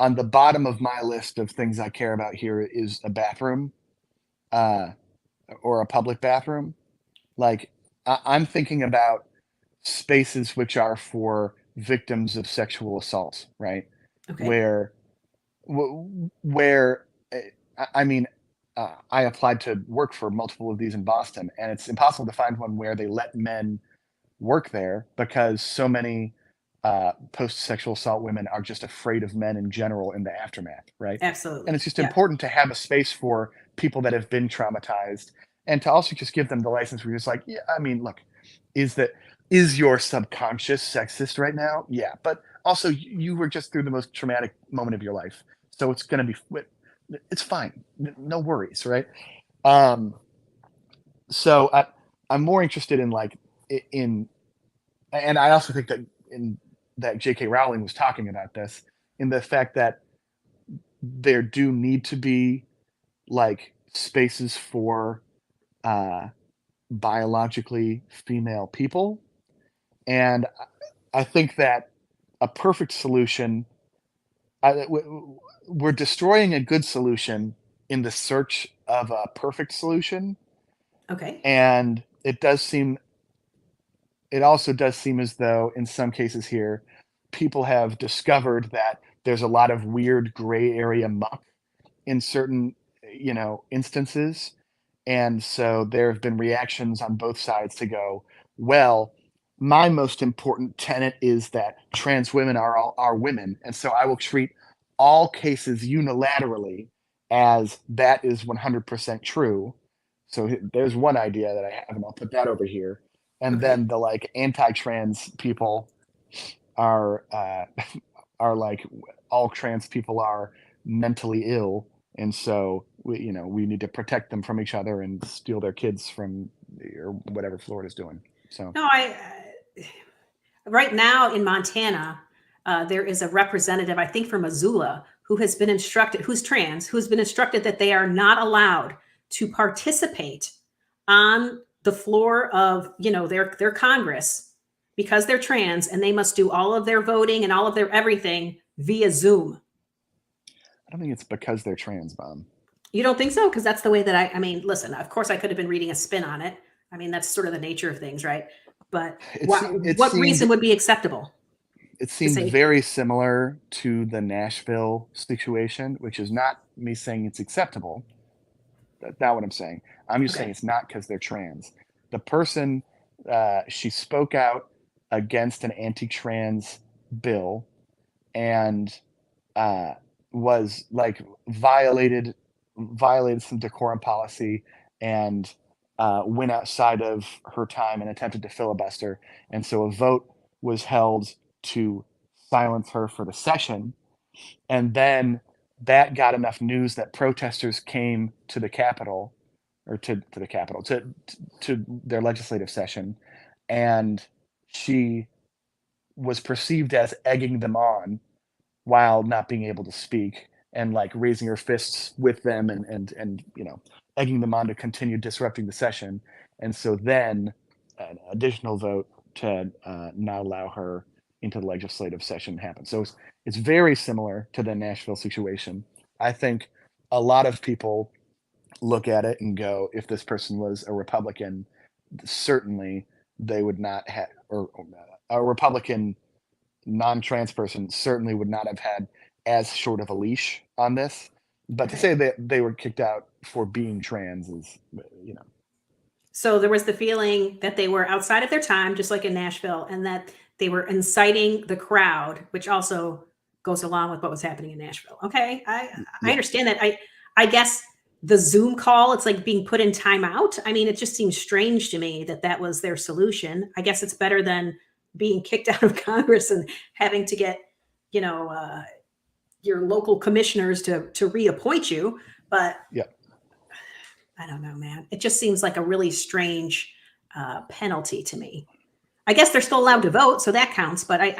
on the bottom of my list of things I care about here is a bathroom, uh, or a public bathroom. Like, I'm thinking about spaces which are for victims of sexual assault, right? Okay. Where, where, I mean, I applied to work for multiple of these in Boston, and it's impossible to find one where they let men work there because so many post-sexual assault women are just afraid of men in general in the aftermath, right? And it's Absolutely. just Yeah. important to have a space for people that have been traumatized, and to also just give them the license where you're just like, yeah, I mean, look, is that is your subconscious sexist right now? Yeah, but also you were just through the most traumatic moment of your life, so it's gonna be it's fine, no worries, right? Um, so I'm more interested in like in and I also think that in that J.K. Rowling was talking about this in the fact that there do need to be like spaces for uh, biologically female people, and I think that a perfect solution. We're destroying a good solution in the search of a perfect solution, Okay. and it also does seem as though in some cases here, people have discovered that there's a lot of weird gray area muck in certain, instances. And so there have been reactions on both sides to go, well, my most important tenet is that trans women are women, and so I will treat all cases unilaterally as that is 100% true. So there's one idea that I have, and I'll put that over here. And Okay. then the like anti-trans people are are like all trans people are mentally ill, and so we need to protect them from each other and steal their kids from or whatever Florida's doing. So No, right now in Montana, there is a representative, I think from Missoula, who has been instructed, who's trans, who's been instructed that they are not allowed to participate on the floor of, their Congress because they're trans, and they must do all of their voting and all of their everything via Zoom. I don't think it's because they're trans, mom. You don't think so? Because that's the way that I mean, listen, of course I could have been reading a spin on it. I mean, that's sort of the nature of things, right? But It what seemed it what seemed reason would be acceptable it to seemed say very similar to the Nashville situation, which is not me saying it's acceptable. That's not what I'm saying. I'm just saying okay, it's not because they're trans. The person, she spoke out against an anti-trans bill and uh, was like violated some decorum policy and went outside of her time and attempted to filibuster. And so a vote was held to silence her for the session, and then that got enough news that protesters came to the Capitol or to the Capitol to their legislative session, and she was perceived as egging them on while not being able to speak and like raising her fists with them and egging them on to continue disrupting the session. And so then an additional vote to not allow her into the legislative session happened. So it's very similar to the Nashville situation. I think a lot of people look at it and go, if this person was a Republican, certainly they would not have, or a Republican non-trans person certainly would not have had as short of a leash on this. But to okay. say that they were kicked out for being trans is, you know, So there was the feeling that they were outside of their time, just like in Nashville, and that they were inciting the crowd, which also goes along with what was happening in Nashville. Okay, I yeah, understand that. I guess the Zoom call, it's like being put in timeout. I mean, it just seems strange to me that that was their solution. I guess it's better than being kicked out of Congress and having to get, you know, uh, your local commissioners to reappoint you. But yeah, I don't know, man. It just seems like a really strange penalty to me. I guess they're still allowed to vote, so that counts. But I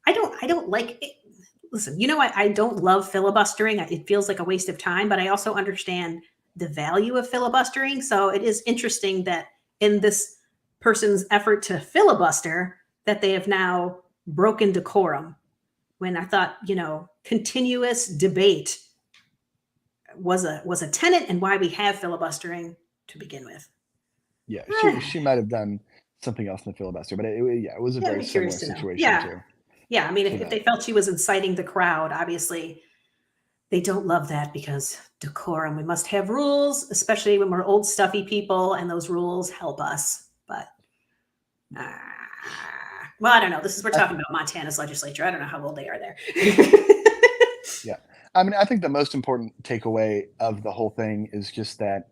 don't like it. Listen, I don't love filibustering. It feels like a waste of time. But I also understand the value of filibustering. So it is interesting that in this person's effort to filibuster, that they have now broken decorum. When I thought, continuous debate was a tenet and why we have filibustering to begin with. yeah. Eh, She might have done something else in the filibuster, but yeah, it was a yeah, I'd very be similar curious to know. situation Yeah. too Yeah. I mean, to if that. they felt she was inciting the crowd, obviously They don't love that because decorum. We must have rules, especially when we're old, stuffy people, and those rules help us. But well, I don't know. This is we're I, talking about Montana's legislature. I don't know how old they are there. yeah. I mean, I think the most important takeaway of the whole thing is just that,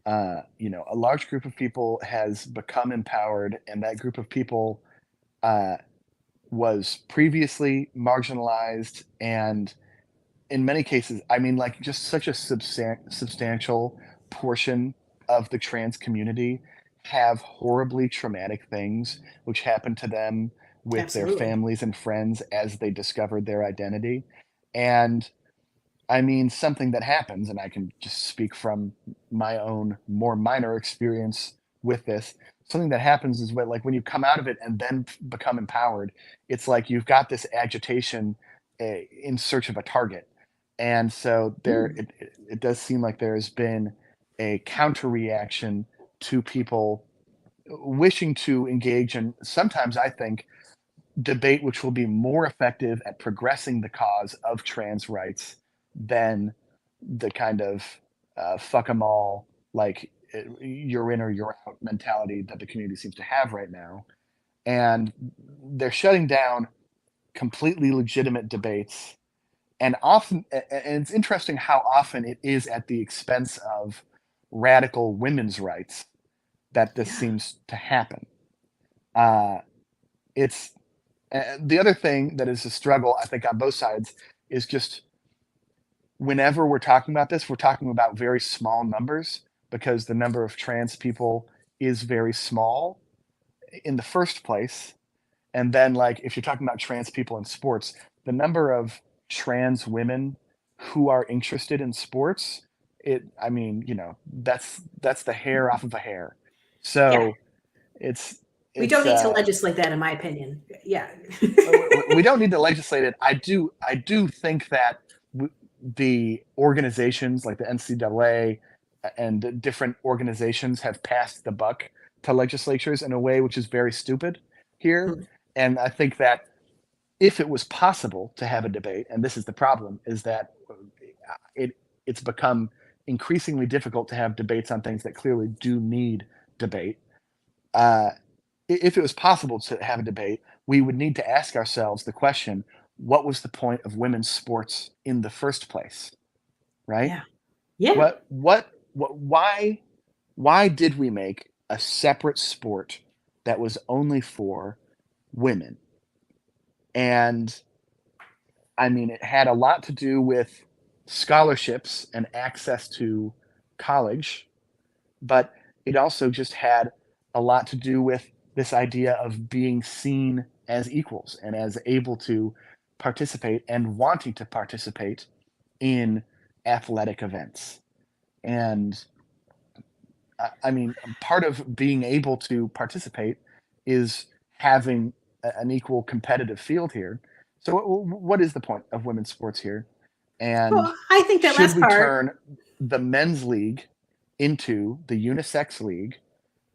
a large group of people has become empowered, and that group of people uh, was previously marginalized, and in many cases, I mean, like, just such a substantial portion of the trans community have horribly traumatic things which happened to them with their Absolutely. families and friends as they discovered their identity. And I mean, something that happens, and I can just speak from my own more minor experience with this. Something that happens is when you come out of it and then become empowered, it's like you've got this agitation in search of a target. And so Mm. it does seem like there has been a counter reaction to people wishing to engage in, sometimes I think, debate which will be more effective at progressing the cause of trans rights than the kind of fuck them all, like you're in or you're out mentality that the community seems to have right now. And they're shutting down completely legitimate debates. And it's interesting how often it is at the expense of radical women's rights that this Yeah. seems to happen. Uh, it's the other thing that is a struggle, I think, on both sides is just whenever we're talking about this, we're talking about very small numbers because the number of trans people is very small in the first place. And then, like, if you're talking about trans people in sports, the number of trans women who are interested in sports, I mean, that's the hair off of a hair. Yeah. So it's, We don't it's, need to legislate that, in my opinion. Yeah. we don't need to legislate it. I do think that the organizations like the NCAA and different organizations have passed the buck to legislatures in a way which is very stupid here. Mm. And I think that if it was possible to have a debate, and this is the problem, is that it's become increasingly difficult to have debates on things that clearly do need debate. Uh, if it was possible to have a debate, we would need to ask ourselves the question, what was the point of women's sports in the first place, right? Yeah. Yeah. Why did we make a separate sport that was only for women? And I mean, it had a lot to do with scholarships and access to college, but it also just had a lot to do with this idea of being seen as equals and as able to participate and wanting to participate in athletic events. And I mean, part of being able to participate is having an equal competitive field here. So, what is the point of women's sports here? And Well, I think that should last we part. turn the men's league into the unisex league?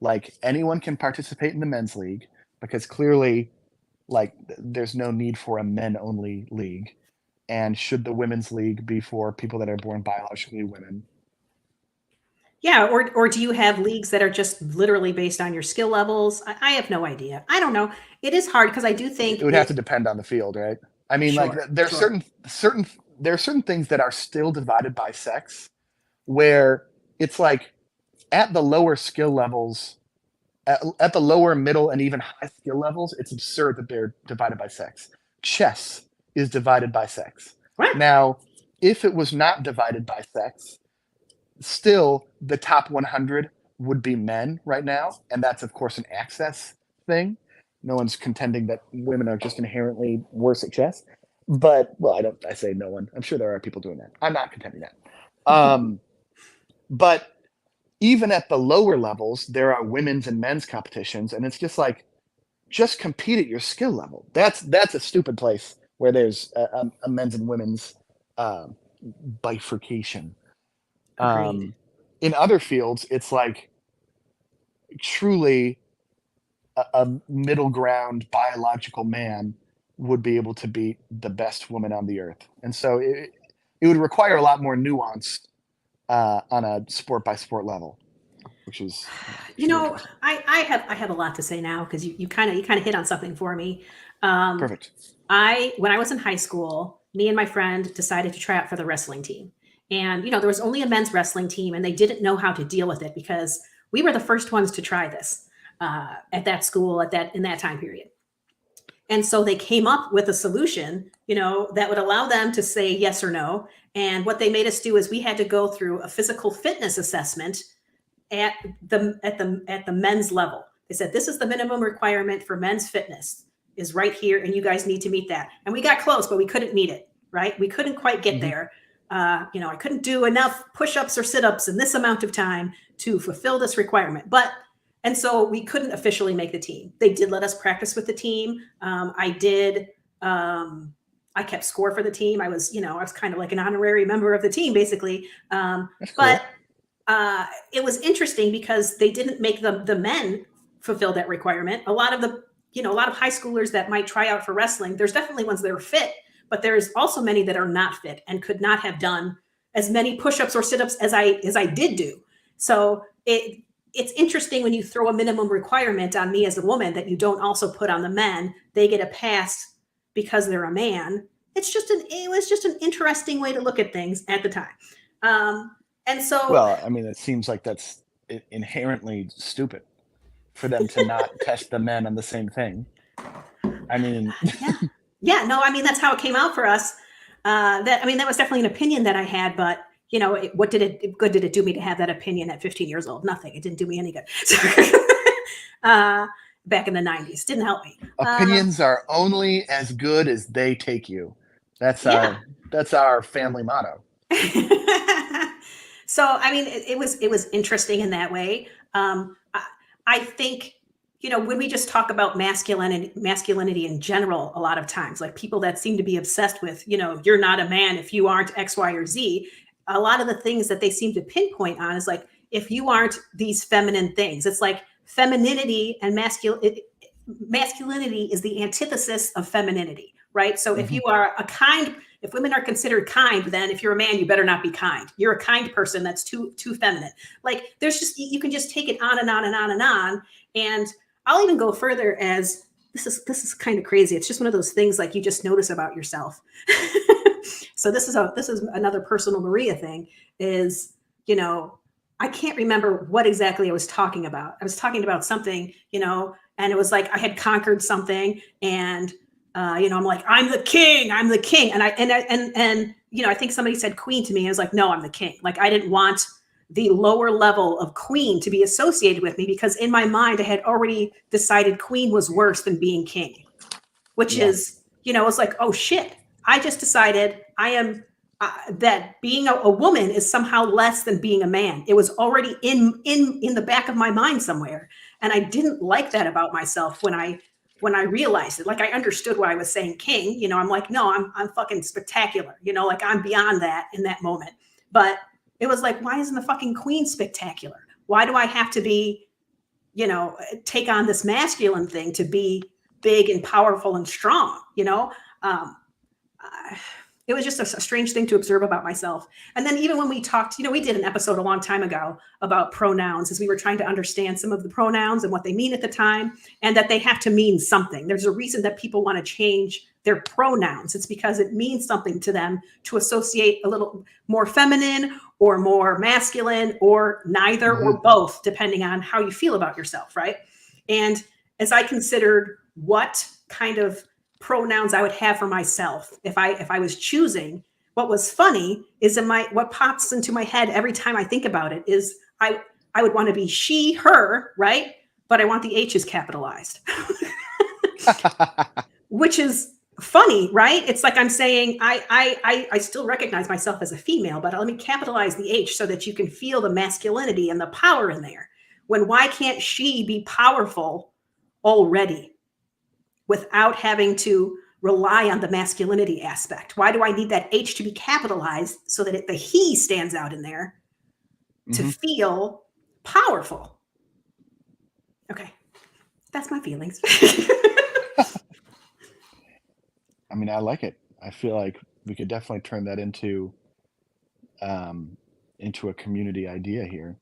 Like anyone can participate in the men's league because clearly, like, there's no need for a men only league. And should the women's league be for people that are born biologically women? Yeah, or do you have leagues that are just literally based on your skill levels? I have no idea. I don't know. It is hard because I do It think would have it. to depend on the field, right? I mean, like Sure, there are sure. certain things that are still divided by sex, where it's like at the lower skill levels, at the lower, middle, and even high skill levels, it's absurd that they're divided by sex. Chess is divided by sex. What? Now, if it was not divided by sex, still the top 100 would be men right now, and that's of course an access thing. No one's contending that women are just inherently worse at chess, but well, I say no one. I'm sure there are people doing that. I'm not contending that. But even at the lower levels, there are women's and men's competitions, and it's just like just compete at your skill level. That's a stupid place where there's a men's and women's uh, bifurcation. Agreed. Um, in other fields, it's like truly a middle ground biological man would be able to beat the best woman on the earth. And so it it would require a lot more nuance on a sport by sport level, which is interesting. I have a lot to say now because you kind of hit on something for me. Um, Perfect. I when I was in high school, me and my friend decided to try out for the wrestling team. And there was only a men's wrestling team and they didn't know how to deal with it because we were the first ones to try this at that school at that in that time period. And so they came up with a solution, that would allow them to say yes or no. And what they made us do is we had to go through a physical fitness assessment at the men's level. They said this is the minimum requirement for men's fitness is right here, and you guys need to meet that. And we got close, but we couldn't meet it. Right? We couldn't quite get Hmm. there. I couldn't do enough push-ups or sit-ups in this amount of time to fulfill this requirement. And so we couldn't officially make the team. They did let us practice with the team. I did. I kept score for the team. I was kind of like an honorary member of the team, basically. That's But cool. it was interesting because they didn't make the men fulfill that requirement. A lot of high schoolers that might try out for wrestling, there's definitely ones that are fit, but there's also many that are not fit and could not have done as many push-ups or sit-ups as I did do. So it's interesting when you throw a minimum requirement on me as a woman that you don't also put on the men. They get a pass because they're a man. It was just an interesting way to look at things at the time. Um, and so Well, I mean, it seems like that's inherently stupid for them to not test the men on the same thing. I mean, Yeah. Yeah, no, I mean, that's how it came out for us. That was definitely an opinion that I had, but what good did it do me to have that opinion at 15 years old? Nothing. It didn't do me any good. uh, Back in the 90s, didn't help me. opinions are only as good as they take you. That's Yeah. our that's our family motto. So I mean, it was interesting in that way. I think when we just talk about masculinity in general, a lot of times, like people that seem to be obsessed with, you're not a man if you aren't X, Y, or Z. A lot of the things that they seem to pinpoint on is like if you aren't these feminine things, it's like femininity and masculinity is the antithesis of femininity, right? So if Hmm. you are if women are considered kind, then if you're a man, you better not be kind. You're a kind person that's too feminine. Like there's just you can just take it on and on and on and on. And I'll even go further as this is kind of crazy. It's just one of those things like you just notice about yourself. So this is another personal Maria thing is, you know, I can't remember what exactly I was talking about. I was talking about something, and it was like I had conquered something, and I'm like, I'm the king, and I think somebody said queen to me. And I was like, no, I'm the king. Like I didn't want the lower level of queen to be associated with me because in my mind I had already decided queen was worse than being king, which Yeah. is, it's like, oh shit, I just decided I am that being a woman is somehow less than being a man. It was already in the back of my mind somewhere, and I didn't like that about myself when I realized it. Like I understood why I was saying king. I'm like, no, I'm fucking spectacular. Like I'm beyond that in that moment. But it was like, why isn't the fucking queen spectacular? Why do I have to be, take on this masculine thing to be big and powerful and strong? Um, I- it was just a strange thing to observe about myself. And then even when we talked, we did an episode a long time ago about pronouns as we were trying to understand some of the pronouns and what they mean at the time, and that they have to mean something. There's a reason that people want to change their pronouns. It's because it means something to them to associate a little more feminine or more masculine or neither Hmm. or both, depending on how you feel about yourself, right? And as I considered what kind of pronouns I would have for myself if I was choosing. What was funny is what pops into my head every time I think about it is I would want to be she, her, right? But I want the H's capitalized, which is funny, right? It's like I'm saying I still recognize myself as a female, but let me capitalize the H so that you can feel the masculinity and the power in there. When why can't she be powerful already? Without having to rely on the masculinity aspect? Why do I need that H to be capitalized so that the he stands out in there to Hmm. feel powerful? Okay, that's my feelings. I mean, I like it. I feel like we could definitely turn that into um, into a community idea here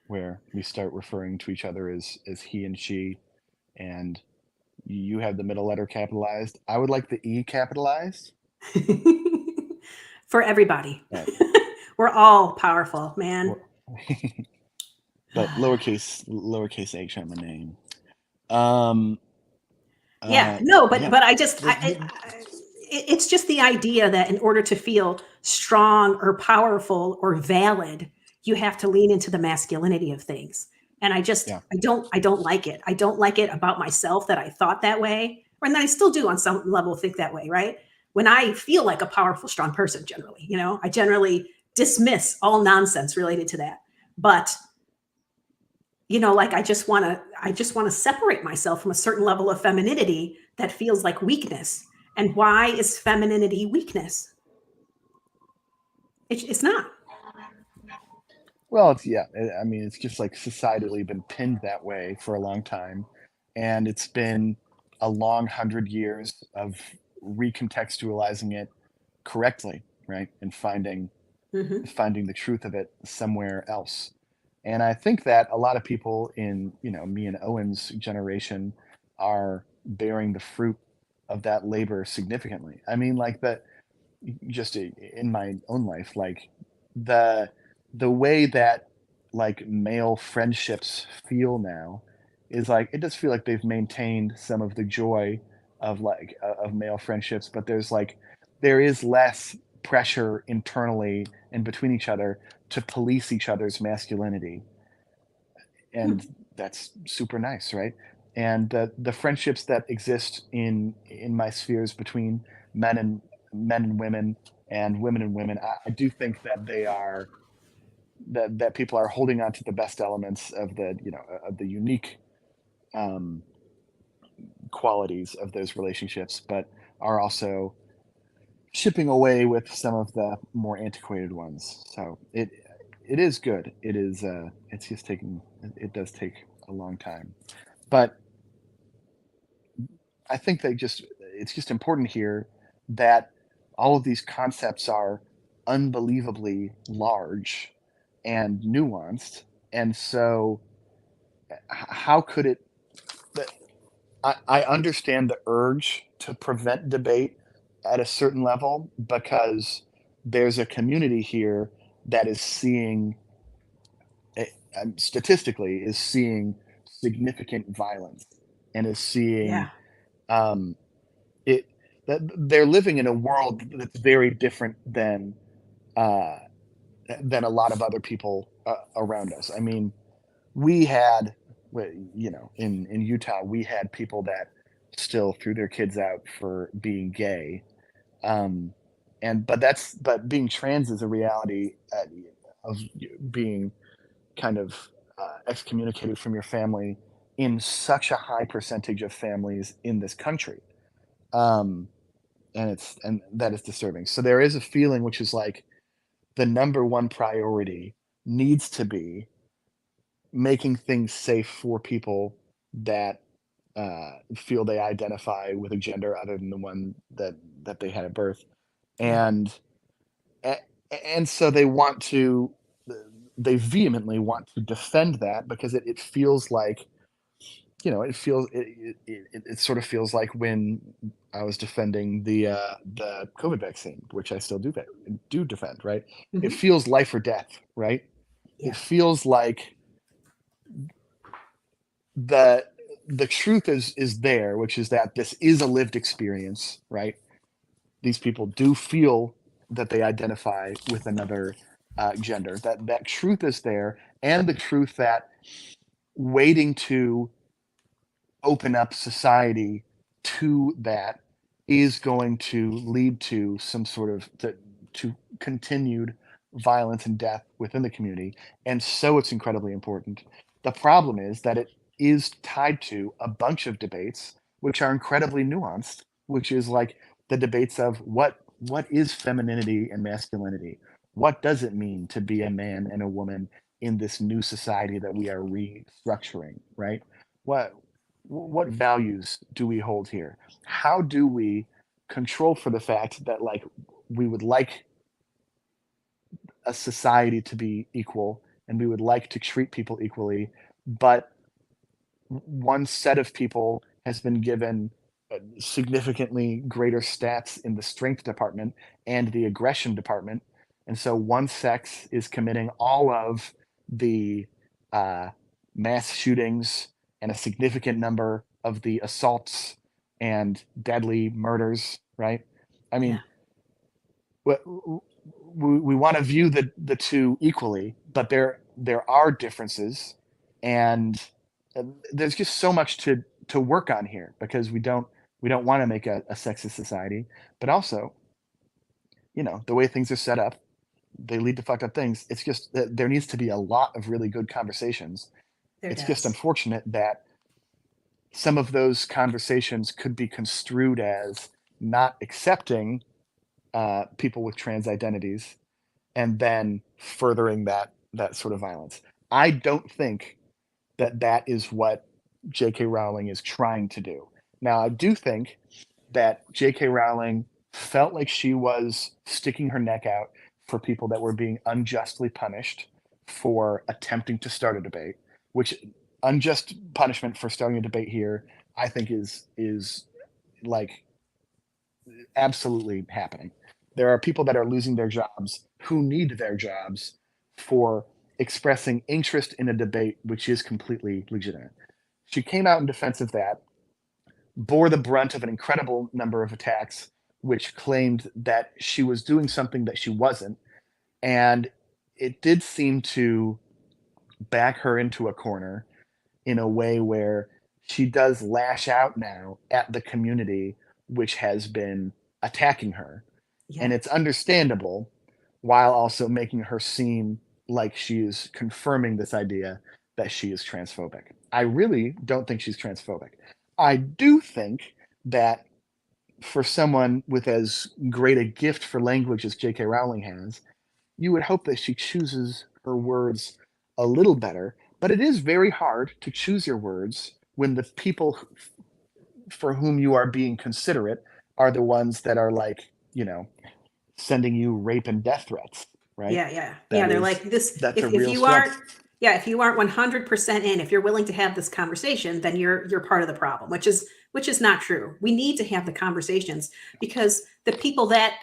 where we start referring to each other as he and she, and you have the middle letter capitalized. I would like the E capitalized, For everybody. but We're all powerful, man. well, but lowercase h on the name. Um, Yeah, no, yeah, but I just the, the, it's just the idea that in order to feel strong or powerful or valid, you have to lean into the masculinity of things. And yeah, I don't like it. I don't like it about myself that I thought that way, and I still do on some level think that way, right? When I feel like a powerful, strong person, generally, I generally dismiss all nonsense related to that. But like I just want to separate myself from a certain level of femininity that feels like weakness. And why is femininity weakness? It's not. well, it's yeah. I mean, it's just like societally been pinned that way for a long time, and it's been a long 100 years of recontextualizing it correctly, right, and Hmm. finding the truth of it somewhere else. And I think that a lot of people in, me and Owen's generation are bearing the fruit of that labor significantly. I mean, like that just in my own life, like the the way that like male friendships feel now is like it does feel like they've maintained some of the joy of of male friendships, but there is less pressure internally and between each other to police each other's masculinity, and that's super nice, right? And the friendships that exist in my spheres between men and men and women and women, I do think that that people are holding on to the best elements of the unique um, qualities of those relationships, but are also chipping away with some of the more antiquated ones. So it is good. It's just it does take a long time, but I think it's just important here that all of these concepts are unbelievably large and nuanced, and so how could it that I understand the urge to prevent debate at a certain level because there's a community here that is seeing eh, statistically is seeing significant violence and is seeing Yeah. um, it that they're living in a world that's very different uh, than a lot of other people around us. I mean, we had, in Utah, we had people that still threw their kids out for being gay, um, and but being trans is a reality of being kind of excommunicated from your family in such a high percentage of families in this country. Um, and that is disturbing. So there is a feeling which is like the number one priority needs to be making things safe for people that feel they identify with a gender other than the one that they had at birth, Yeah. and a- and so they vehemently want to defend that because it feels like it sort of feels like when I was defending the COVID vaccine, which I still do defend, right? It Hmm. feels life or death, right? It Yeah. feels like the the truth is there, which is that this is a lived experience, right? These people do feel that they identify with another gender. That truth is there, and the truth that waiting to open up society to that is going to lead to some sort of to continued violence and death within the community, and so it's incredibly important. The problem is that it is tied to a bunch of debates which are incredibly nuanced, which is like the debates of what is femininity and masculinity? What does it mean to be a man and a woman in this new society that we are restructuring, right? What what values do we hold here? How do we control for the fact that like we would like a society to be equal, and we would like to treat people equally, but one set of people has been given significantly greater stats in the strength department and the aggression department. And so one sex is committing all of the uh, mass shootings and a significant number of the assaults and deadly murders, right? I mean, Yeah. we want to view the two equally, but there are differences, and there's just so much to work on here because we don't want to make a sexist society, but also, the way things are set up, they lead to fucked up things. It's just that there needs to be a lot of really good conversations. There It's just does. unfortunate that some of those conversations could be construed as not accepting people with trans identities and then furthering that sort of violence. I don't think that that is what J.K. Rowling is trying to do. Now, I do think that J.K. Rowling felt like she was sticking her neck out for people that were being unjustly punished for attempting to start a debate, which unjust punishment for starting a debate here, I think is like absolutely happening. There are people that are losing their jobs who need their jobs for expressing interest in a debate which is completely legitimate. She came out in defense of that, bore the brunt of an incredible number of attacks, which claimed that she was doing something that she wasn't. And it did seem to back her into a corner in a way where she does lash out now at the community which has been attacking her. And Yeah. it's understandable while also making her seem like she is confirming this idea that she is transphobic. I really don't think she's transphobic. I do think that for someone with as great a gift for language as J.K. Rowling has, you would hope that she chooses her words a little better. But it is very hard to choose your words when the people for whom you are being considerate are the ones that are like, sending you rape and death threats, right? Yeah, yeah. Yeah, That they're is like this that's a if real you struggle. aren't yeah, if you aren't 100% in, if you're willing to have this conversation, then you're part of the problem, which is not true. We need to have the conversations because the people that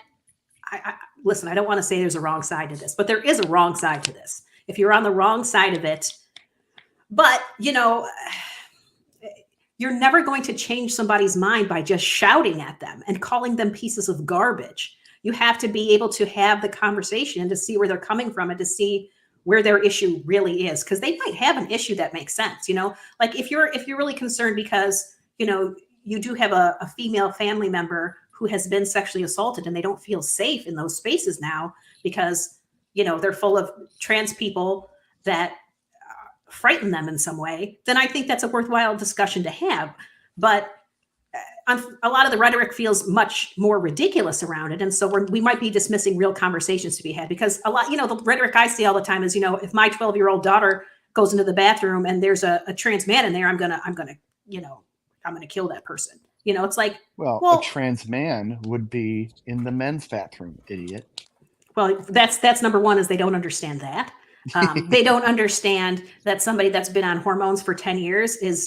I listen, I don't want to say there's a wrong side to this, but there is a wrong side to this. If you're on the wrong side of it, but you're never going to change somebody's mind by just shouting at them and calling them pieces of garbage. You have to be able to have the conversation to see where they're coming from and to see where their issue really is because they might have an issue that makes sense, like if you're really concerned because you do have a female family member who has been sexually assaulted and they don't feel safe in those spaces now because they're full of trans people that frighten them in some way, then I think that's a worthwhile discussion to have. But a lot of the rhetoric feels much more ridiculous around it. And so we might be dismissing real conversations to be had because a lot, the rhetoric I see all the time is, if my 12-year-old daughter goes into the bathroom and there's a trans man in there, I'm going to kill that person. It's like, Well, a well, trans man would be in the men's bathroom, idiot. well, that's number one is they don't understand that. They don't understand that somebody that's been on hormones for 10 years is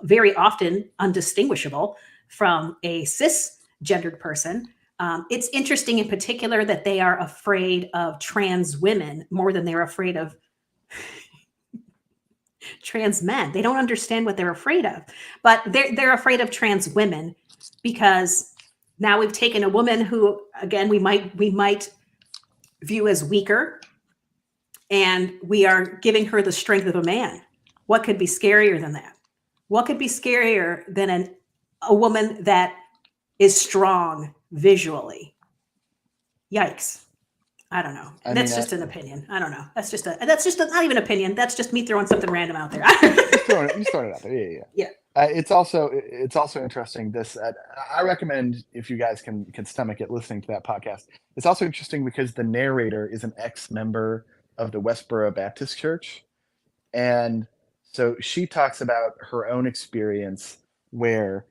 very often undistinguishable from a cisgendered person. It's interesting in particular that they are afraid of trans women more than they're afraid of trans men. They don't understand what they're afraid of, but they're afraid of trans women because now we've taken a woman who, again, we might view as weaker, and we are giving her the strength of a man. What could be scarier than that? What could be scarier than a woman that is strong visually? Yikes. I don't know. I mean, That's just an opinion. I don't know. That's just not even opinion. That's just me throwing something random out there. just throwing it out there. Yeah, yeah, yeah. Yeah. It's also interesting. I recommend if you guys can stomach it, listening to that podcast. It's also interesting because the narrator is an ex-member of the Westboro Baptist Church, and so she talks about her own experience where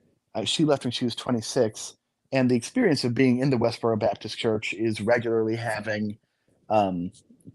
she left when she was 26, and the experience of being in the Westboro Baptist Church is regularly having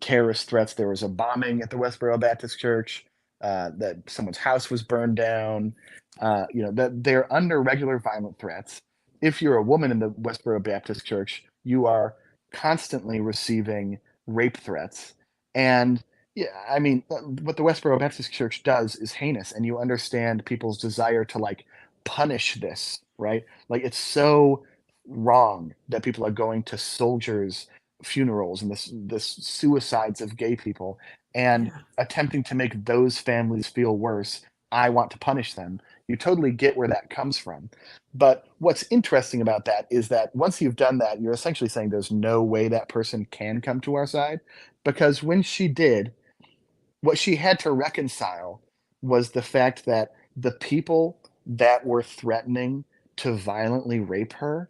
terrorist threats. There was a bombing at the Westboro Baptist Church, that someone's house was burned down. That they're under regular violent threats. If you're a woman in the Westboro Baptist Church, you are constantly receiving rape threats. And yeah, I mean, what the Westboro Baptist Church does is heinous, and you understand people's desire to like punish this, right? Like it's so wrong that people are going to soldiers' funerals and this suicides of gay people and Yeah. attempting to make those families feel worse. I want to punish them. You totally get where that comes from. But what's interesting about that is that once you've done that, you're essentially saying there's no way that person can come to our side. Because when she did, what she had to reconcile was the fact that the people that were threatening to violently rape her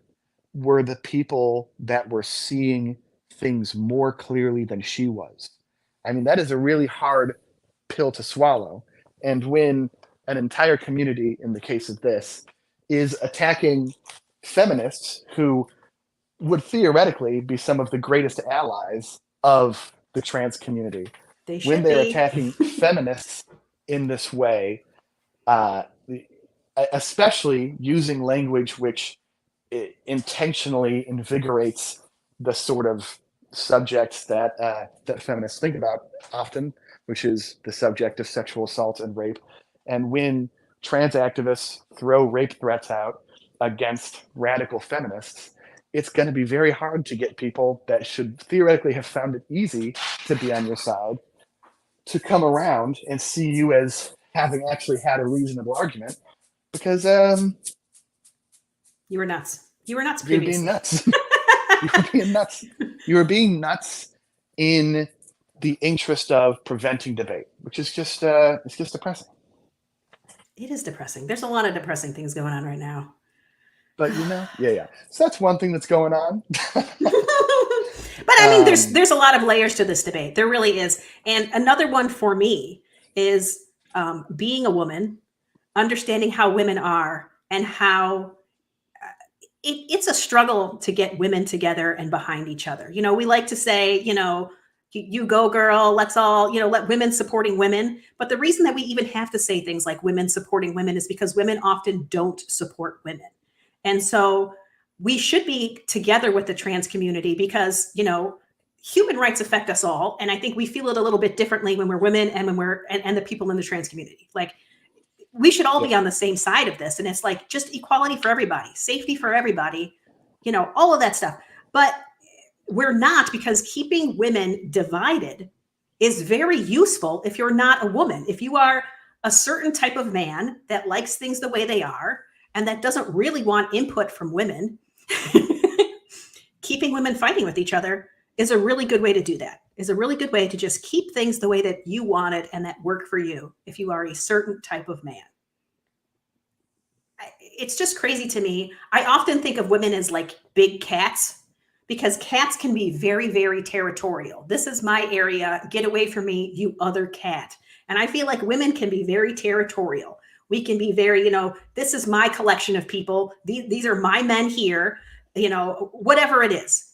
were the people that were seeing things more clearly than she was. I mean, that is a really hard pill to swallow. And when an entire community, in the case of this, is attacking feminists who would theoretically be some of the greatest allies of the trans community, They when should they're be. attacking feminists in this way, uh, especially using language which intentionally invigorates the sort of subjects that feminists think about often, which is the subject of sexual assault and rape. And when trans activists throw rape threats out against radical feminists, it's going to be very hard to get people that should theoretically have found it easy to be on your side to come around and see you as having actually had a reasonable argument because You were nuts. You were nuts you're being previously. nuts. You were being nuts. You were being nuts in the interest of preventing debate, which is just it's just depressing. It is depressing. There's a lot of depressing things going on right now. But yeah, yeah. So that's one thing that's going on. But I mean, there's um, there's a lot of layers to this debate. There really is. And another one for me is being a woman, understanding how women are, and how it's a struggle to get women together and behind each other. We like to say, you go girl, let's all, let women supporting women. But the reason that we even have to say things like women supporting women is because women often don't support women. And so we should be together with the trans community because, human rights affect us all. And I think we feel it a little bit differently when we're women and when and the people in the trans community. Like, we should all yeah, be on the same side of this. And it's like just equality for everybody, safety for everybody, all of that stuff. But we're not, because keeping women divided is very useful if you're not a woman. If you are a certain type of man that likes things the way they are and that doesn't really want input from women, keeping women fighting with each other is a really good way to do that. Is a really good way to just keep things the way that you want it and that work for you if you are a certain type of man. It's just crazy to me. I often think of women as like big cats because cats can be very, very territorial. This is my area. Get away from me, you other cat. And I feel like women can be very territorial. We can be very, this is my collection of people. These are my men here, whatever it is,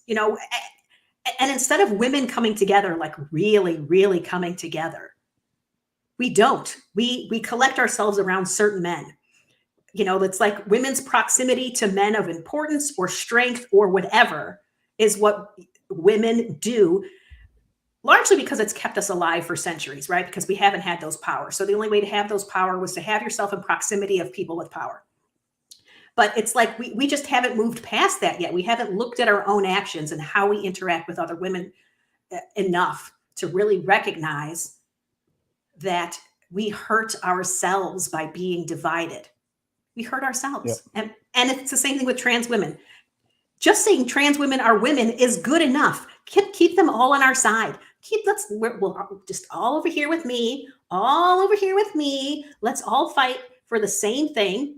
and instead of women coming together, like really, really coming together, we don't. We collect ourselves around certain men. That's like women's proximity to men of importance or strength or whatever is what women do, largely because it's kept us alive for centuries, right? Because we haven't had those powers. So the only way to have those power was to have yourself in proximity of people with power. But it's like we just haven't moved past that yet. We haven't looked at our own actions and how we interact with other women enough to really recognize that we hurt ourselves by being divided. We hurt yeah, ourselves. And it's the same thing with trans women. Just saying trans women are women is good enough. Keep them all on our side. We'll just all over here with me, all over here with me. Let's all fight for the same thing.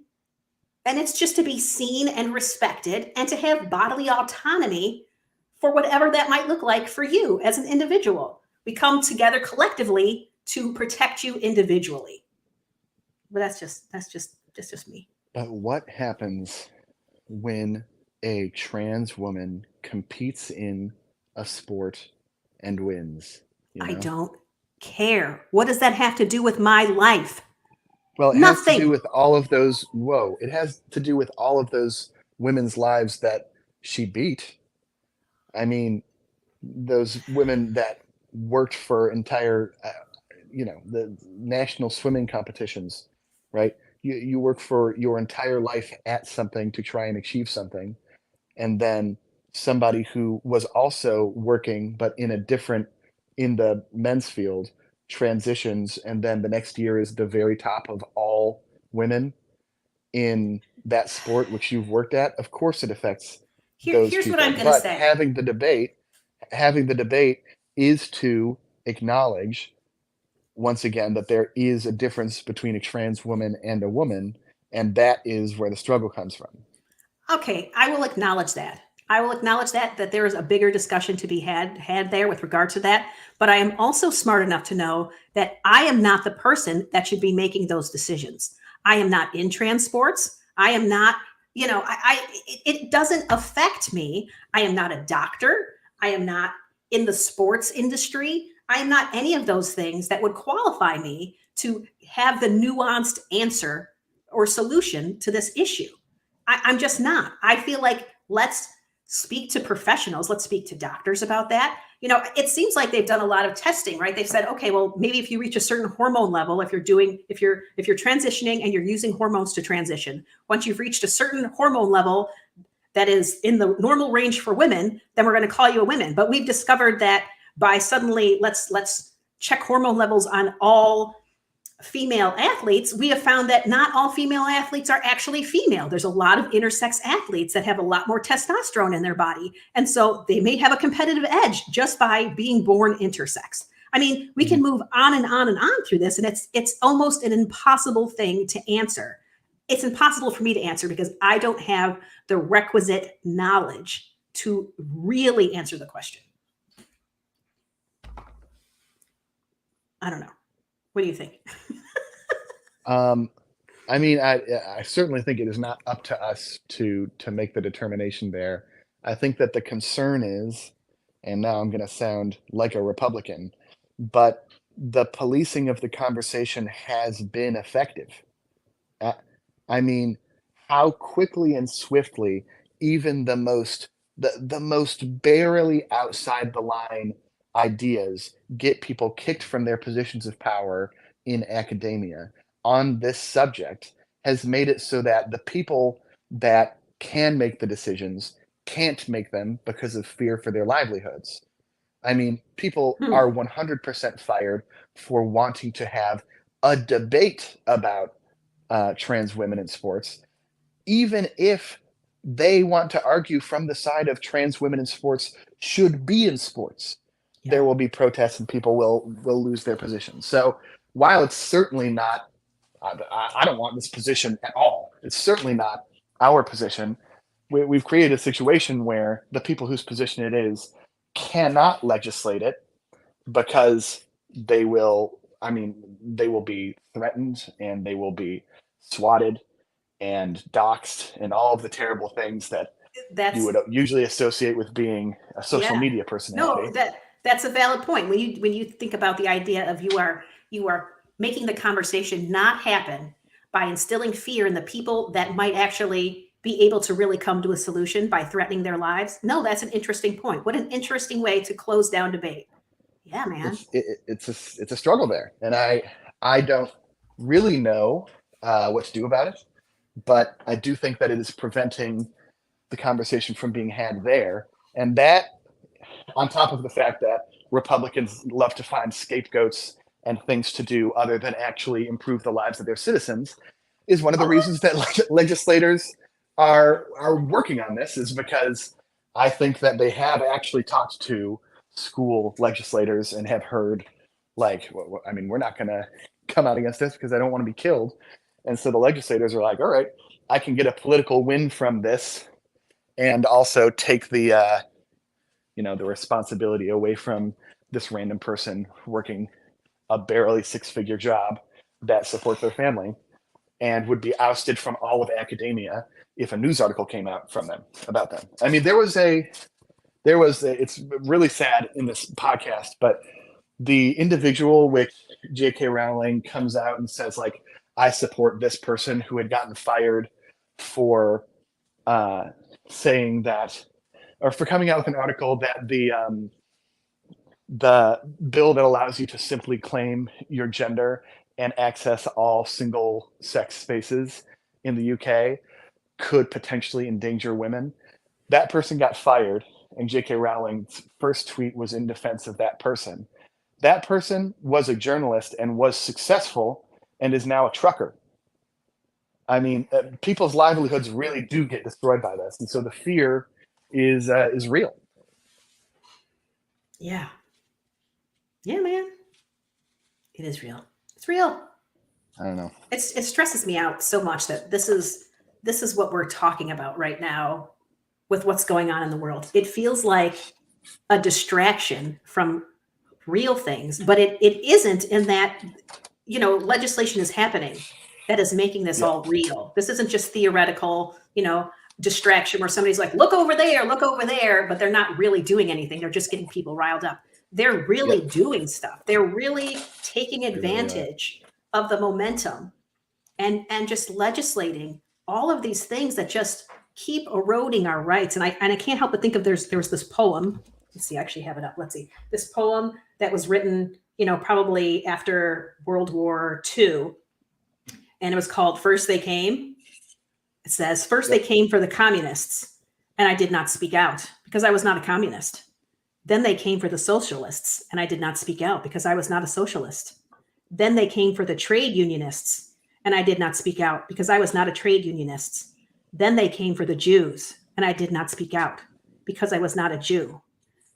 And it's just to be seen and respected and to have bodily autonomy for whatever that might look like for you as an individual. We come together collectively to protect you individually. But that's just me. but what happens when a trans woman competes in a sport and wins, you I know? don't care. What does that have to do with my life? Well, it has to do Nothing. with all of those whoa, it has to do with all of those women's lives that she beat. I mean, those women that worked for entire, the national swimming competitions, right? You work for your entire life at something to try and achieve something, and then somebody who was also working but in the men's field transitions, and then the next year is the very top of all women in that sport which you've worked at. Of course it affects those Here's what I'm people, going to but say. having the debate is to acknowledge once again that there is a difference between a trans woman and a woman, and that is where the struggle comes from. Okay, I will acknowledge that. I will acknowledge that there is a bigger discussion to be had there with regard to that. But I am also smart enough to know that I am not the person that should be making those decisions. I am not in trans sports. I am not, it doesn't affect me. I am not a doctor. I am not in the sports industry. I am not any of those things that would qualify me to have the nuanced answer or solution to this issue. I'm just not. I feel like let's speak to professionals. Let's speak to doctors about that. It seems like they've done a lot of testing, right? They've said, okay, well, maybe if you reach a certain hormone level, if you're transitioning and you're using hormones to transition, once you've reached a certain hormone level that is in the normal range for women, then we're going to call you a woman. But we've discovered that by suddenly let's check hormone levels on all female athletes, we have found that not all female athletes are actually female. There's a lot of intersex athletes that have a lot more testosterone in their body. And so they may have a competitive edge just by being born intersex. I mean, we Mhm. can move on and on and on through this, and it's almost an impossible thing to answer. It's impossible for me to answer because I don't have the requisite knowledge to really answer the question. I don't know. What do you think? Um, I mean, I certainly think it is not up to us to make the determination there. I think that the concern is, and now I'm gonna sound like a Republican, but the policing of the conversation has been effective. Uh, I mean, how quickly and swiftly even the most barely outside the line ideas get people kicked from their positions of power in academia on this subject has made it so that the people that can make the decisions can't make them because of fear for their livelihoods. I mean, people Hmm. are 100% fired for wanting to have a debate about trans women in sports, even if they want to argue from the side of trans women in sports should be in sports. Yeah. There will be protests and people will lose their position. So while it's certainly not, I don't want this position at all. It's certainly not our position. We've created a situation where the people whose position it is cannot legislate it because they will. I mean, they will be threatened and they will be swatted and doxed and all of the terrible things that you That's would usually associate with being a social Yeah. media No, personality. that's a valid point. When you think about the idea of you are making the conversation not happen by instilling fear in the people that might actually be able to really come to a solution by threatening their lives. No, that's an interesting point. What an interesting way to close down debate. Yeah, man. It's a struggle there, and I don't really know what to do about it, but I do think that it is preventing the conversation from being had there, and that on top of the fact that Republicans love to find scapegoats and things to do other than actually improve the lives of their citizens, is one of the Oh, reasons that legislators are working on this. Is because I think that they have actually talked to school legislators and have heard like, I mean, we're not going to come out against this because I don't want to be killed. And so the legislators are like, all right, I can get a political win from this and also take the responsibility away from this random person working a barely six-figure job that supports their family and would be ousted from all of academia if a news article came out from them about them. I mean, there was it's really sad in this podcast, but the individual which J.K. Rowling comes out and says like, I support this person who had gotten fired for uh, saying that, or for coming out with an article that the bill that allows you to simply claim your gender and access all single sex spaces in the UK could potentially endanger women. That person got fired, and J.K. Rowling's first tweet was in defense of that person. That person was a journalist and was successful and is now a trucker. I mean, people's livelihoods really do get destroyed by this, and so the fear is real. Yeah. Yeah, man. It is real. It's real. I don't know. It stresses me out so much that this is what we're talking about right now with what's going on in the world. It feels like a distraction from real things, but it isn't, in that, legislation is happening that is making this Yeah. all real. This isn't just theoretical, distraction where somebody's like, look over there, but they're not really doing anything. They're just getting people riled up. They're really doing stuff. They're really taking advantage of the momentum and just legislating all of these things that just keep eroding our rights. And I can't help but think of there was this poem. Let's see, I actually have it up. Let's see. This poem that was written, probably after World War II. And it was called First They Came. It says, first they came for the communists, and I did not speak out because I was not a communist. Then they came for the socialists, and I did not speak out because I was not a socialist. Then they came for the trade unionists, and I did not speak out because I was not a trade unionist. Then they came for the Jews, and I did not speak out because I was not a Jew.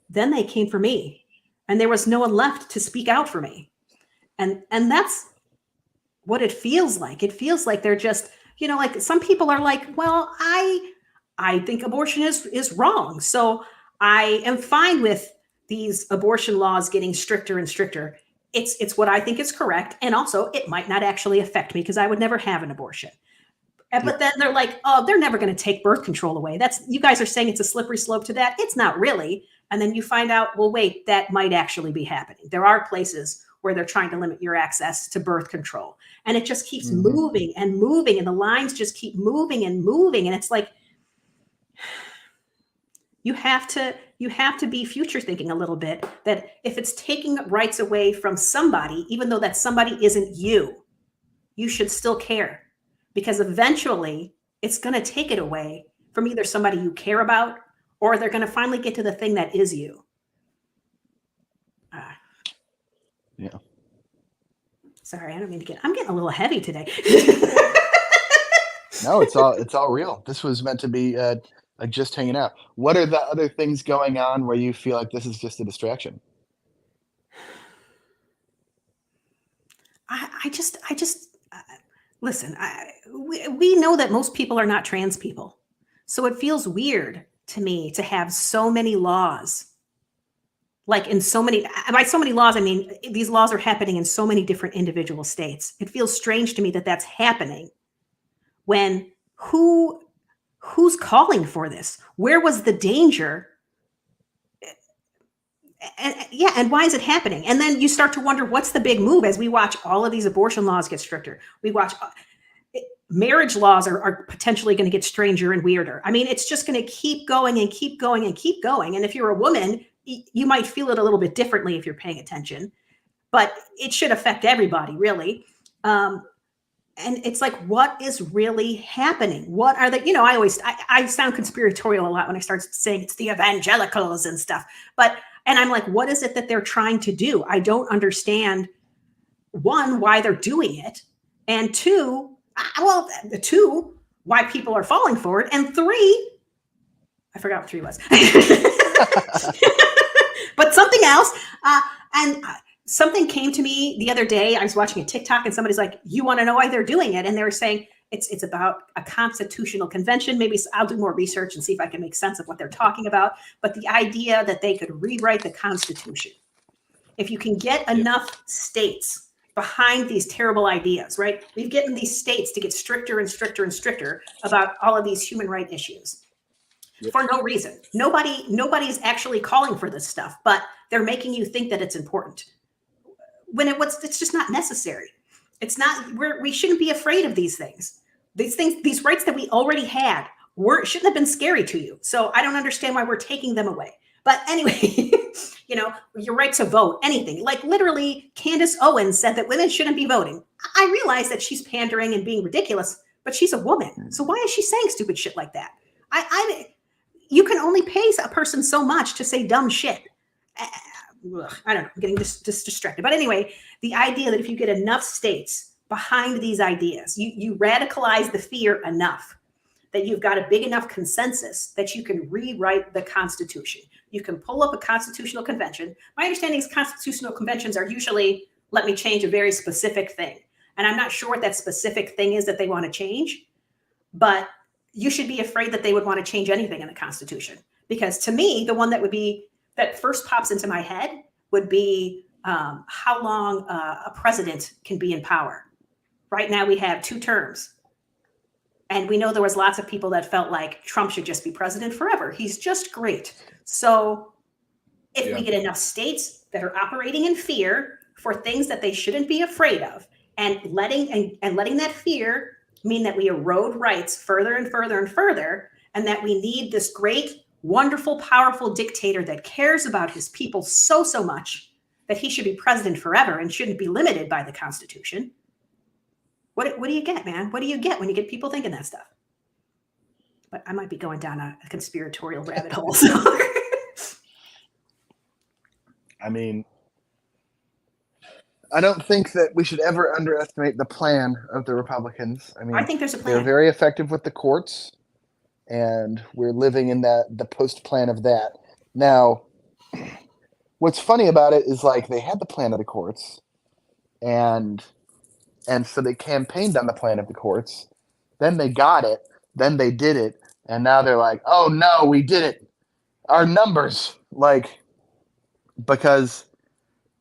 Then they came for me, and there was no one left to speak out for me. And that's what it feels like. It feels like they're just, like some people are like, well, I think abortion is wrong. So I am fine with these abortion laws getting stricter and stricter. It's what I think is correct. And also it might not actually affect me because I would never have an abortion. But then they're like, oh, they're never going to take birth control away. You guys are saying it's a slippery slope to that. It's not really. And then you find out, well, wait, that might actually be happening. There are places where they're trying to limit your access to birth control. And it just keeps moving and moving. And the lines just keep moving and moving. And it's like, you have to be future thinking a little bit, that if it's taking rights away from somebody, even though that somebody isn't you, you should still care, because eventually it's going to take it away from either somebody you care about, or they're going to finally get to the thing that is you. Yeah. Sorry, I don't mean to I'm getting a little heavy today. No, it's all real. This was meant to be like just hanging out. What are the other things going on where you feel like this is just a distraction? I just listen. We know that most people are not trans people, so it feels weird to me to have so many laws. Like by so many laws, I mean, these laws are happening in so many different individual states. It feels strange to me that that's happening when who's calling for this? Where was the danger? And why is it happening? And then you start to wonder, what's the big move as we watch all of these abortion laws get stricter? We watch marriage laws are potentially going to get stranger and weirder. I mean, it's just going to keep going and keep going and keep going. And if you're a woman, you might feel it a little bit differently if you're paying attention, but it should affect everybody, really. And it's like, what is really happening? What are the, I sound conspiratorial a lot when I start saying it's the evangelicals and stuff, and I'm like, what is it that they're trying to do? I don't understand, one, why they're doing it, and two, why people are falling for it, and three, I forgot what three was. But something else. And something came to me the other day. I was watching a TikTok and somebody's like, you want to know why they're doing it? And they were saying it's about a constitutional convention. Maybe I'll do more research and see if I can make sense of what they're talking about. But the idea that they could rewrite the Constitution, if you can get enough states behind these terrible ideas, right? We've gotten these states to get stricter and stricter and stricter about all of these human rights issues. Yep. for no reason. Nobody's actually calling for this stuff, but they're making you think that it's important when it's just not necessary. It's not. We shouldn't be afraid of these things. These rights that we already had shouldn't have been scary to you. So I don't understand why we're taking them away. But anyway, your right to vote, anything. Like literally, Candace Owens said that women shouldn't be voting. I realize that she's pandering and being ridiculous, but she's a woman. So why is she saying stupid shit like that? You can only pay a person so much to say dumb shit. I don't know. I'm getting just distracted. But anyway, the idea that if you get enough states behind these ideas, you radicalize the fear enough that you've got a big enough consensus that you can rewrite the Constitution. You can pull up a constitutional convention. My understanding is constitutional conventions are usually, let me change a very specific thing. And I'm not sure what that specific thing is that they want to change, but you should be afraid that they would want to change anything in the Constitution. Because to me, the one that first pops into my head would be how long a president can be in power. Right now we have 2 terms. And we know there was lots of people that felt like Trump should just be president forever. He's just great. So if we get enough states that are operating in fear for things that they shouldn't be afraid of, and letting that fear mean that we erode rights further and further and further, and that we need this great, wonderful, powerful dictator that cares about his people so much that he should be president forever and shouldn't be limited by the Constitution. What do you get, man? What do you get when you get people thinking that stuff? But I might be going down a conspiratorial rabbit hole. So. I mean, I don't think that we should ever underestimate the plan of the Republicans. I mean, I think there's a plan. They're very effective with the courts, and we're living in the post-plan of that. Now, what's funny about it is like they had the plan of the courts, and so they campaigned on the plan of the courts. Then they got it. Then they did it. And now they're like, oh, no, we did it. Our numbers. Because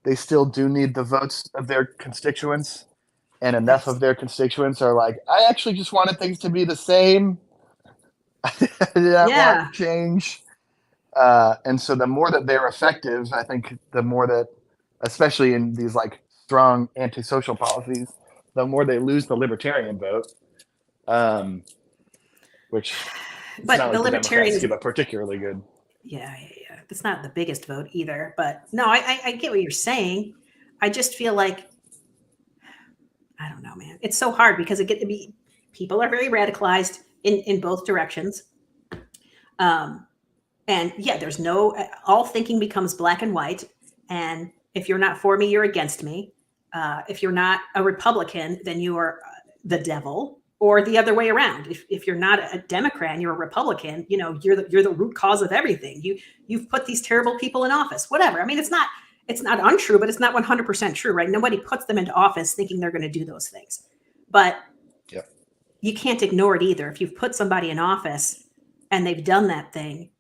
they still do need the votes of their constituents. And enough of their constituents are like, I actually just wanted things to be the same. I didn't want to change. And so the more that they're effective, I think the more that, especially in these strong antisocial policies, the more they lose the libertarian vote, which it's not like the Democrats give a particularly good. Yeah. It's not the biggest vote either, but no, I get what you're saying. I just feel like, I don't know, man. It's so hard because people are very radicalized in both directions. And yeah, there's all thinking becomes black and white. And if you're not for me, you're against me. If you're not a Republican, then you are the devil, or the other way around. If you're not a Democrat and you're a Republican, you're the root cause of everything. You've put these terrible people in office, whatever. I mean, it's not untrue, but it's not 100% true, right? Nobody puts them into office thinking they're going to do those things, but you can't ignore it either. If you've put somebody in office and they've done that thing,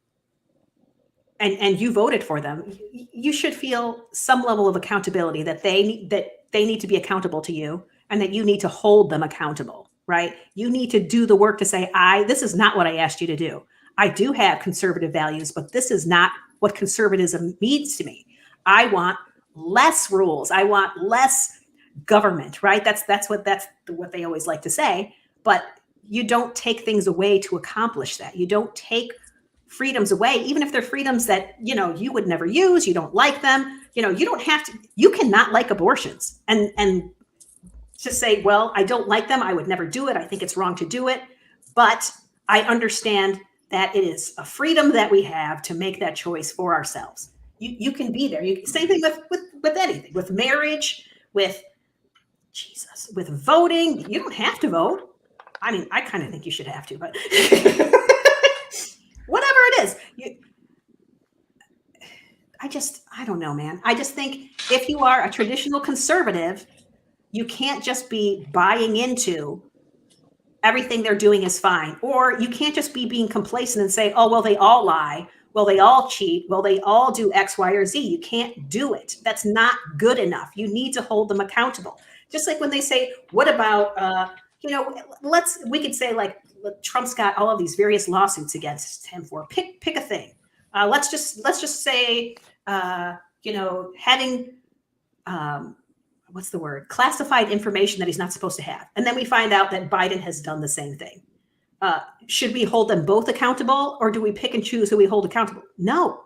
and you voted for them, you should feel some level of accountability that they need to be accountable to you, and that you need to hold them accountable, right? You need to do the work to say, this is not what I asked you to do. I do have conservative values, but this is not what conservatism means to me. I want less rules. I want less government, right? That's what they always like to say, but you don't take things away to accomplish that. You don't take freedoms away, even if they're freedoms that, you would never use, you don't like them, you don't have to, you cannot like abortions and just say, well, I don't like them. I would never do it. I think it's wrong to do it. But I understand that it is a freedom that we have to make that choice for ourselves. You can be there. Same thing with anything, with marriage, with voting. You don't have to vote. I mean, I kind of think you should have to, but whatever it is, I don't know, man. I just think if you are a traditional conservative, you can't just be buying into everything they're doing is fine. Or you can't just be being complacent and say, oh, well, they all lie. Well, they all cheat. Well, they all do X, Y, or Z. You can't do it. That's not good enough. You need to hold them accountable. Just like when they say, what about we could say like Trump's got all of these various lawsuits against him for pick a thing. Let's just say having what's the word, classified information that he's not supposed to have, and then we find out that Biden has done the same thing. Should we hold them both accountable, or do we pick and choose who we hold accountable? No,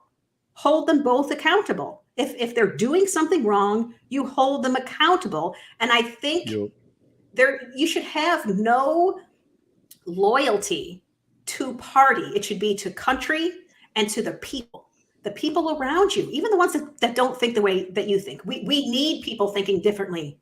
hold them both accountable. If they're doing something wrong, you hold them accountable. And I think Yep. you should have no loyalty to party. It should be to country and to the people around you, even the ones that don't think the way that you think. We need people thinking differently.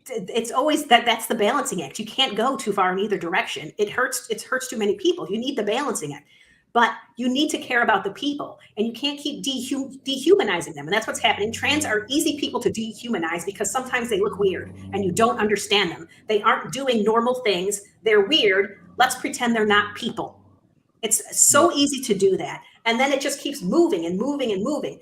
It's always that's the balancing act. You can't go too far in either direction. It hurts too many people. You need the balancing act. But you need to care about the people, and you can't keep dehumanizing them. And that's what's happening. Trans are easy people to dehumanize because sometimes they look weird and you don't understand them. They aren't doing normal things. They're weird. Let's pretend they're not people. It's so easy to do that. And then it just keeps moving and moving and moving.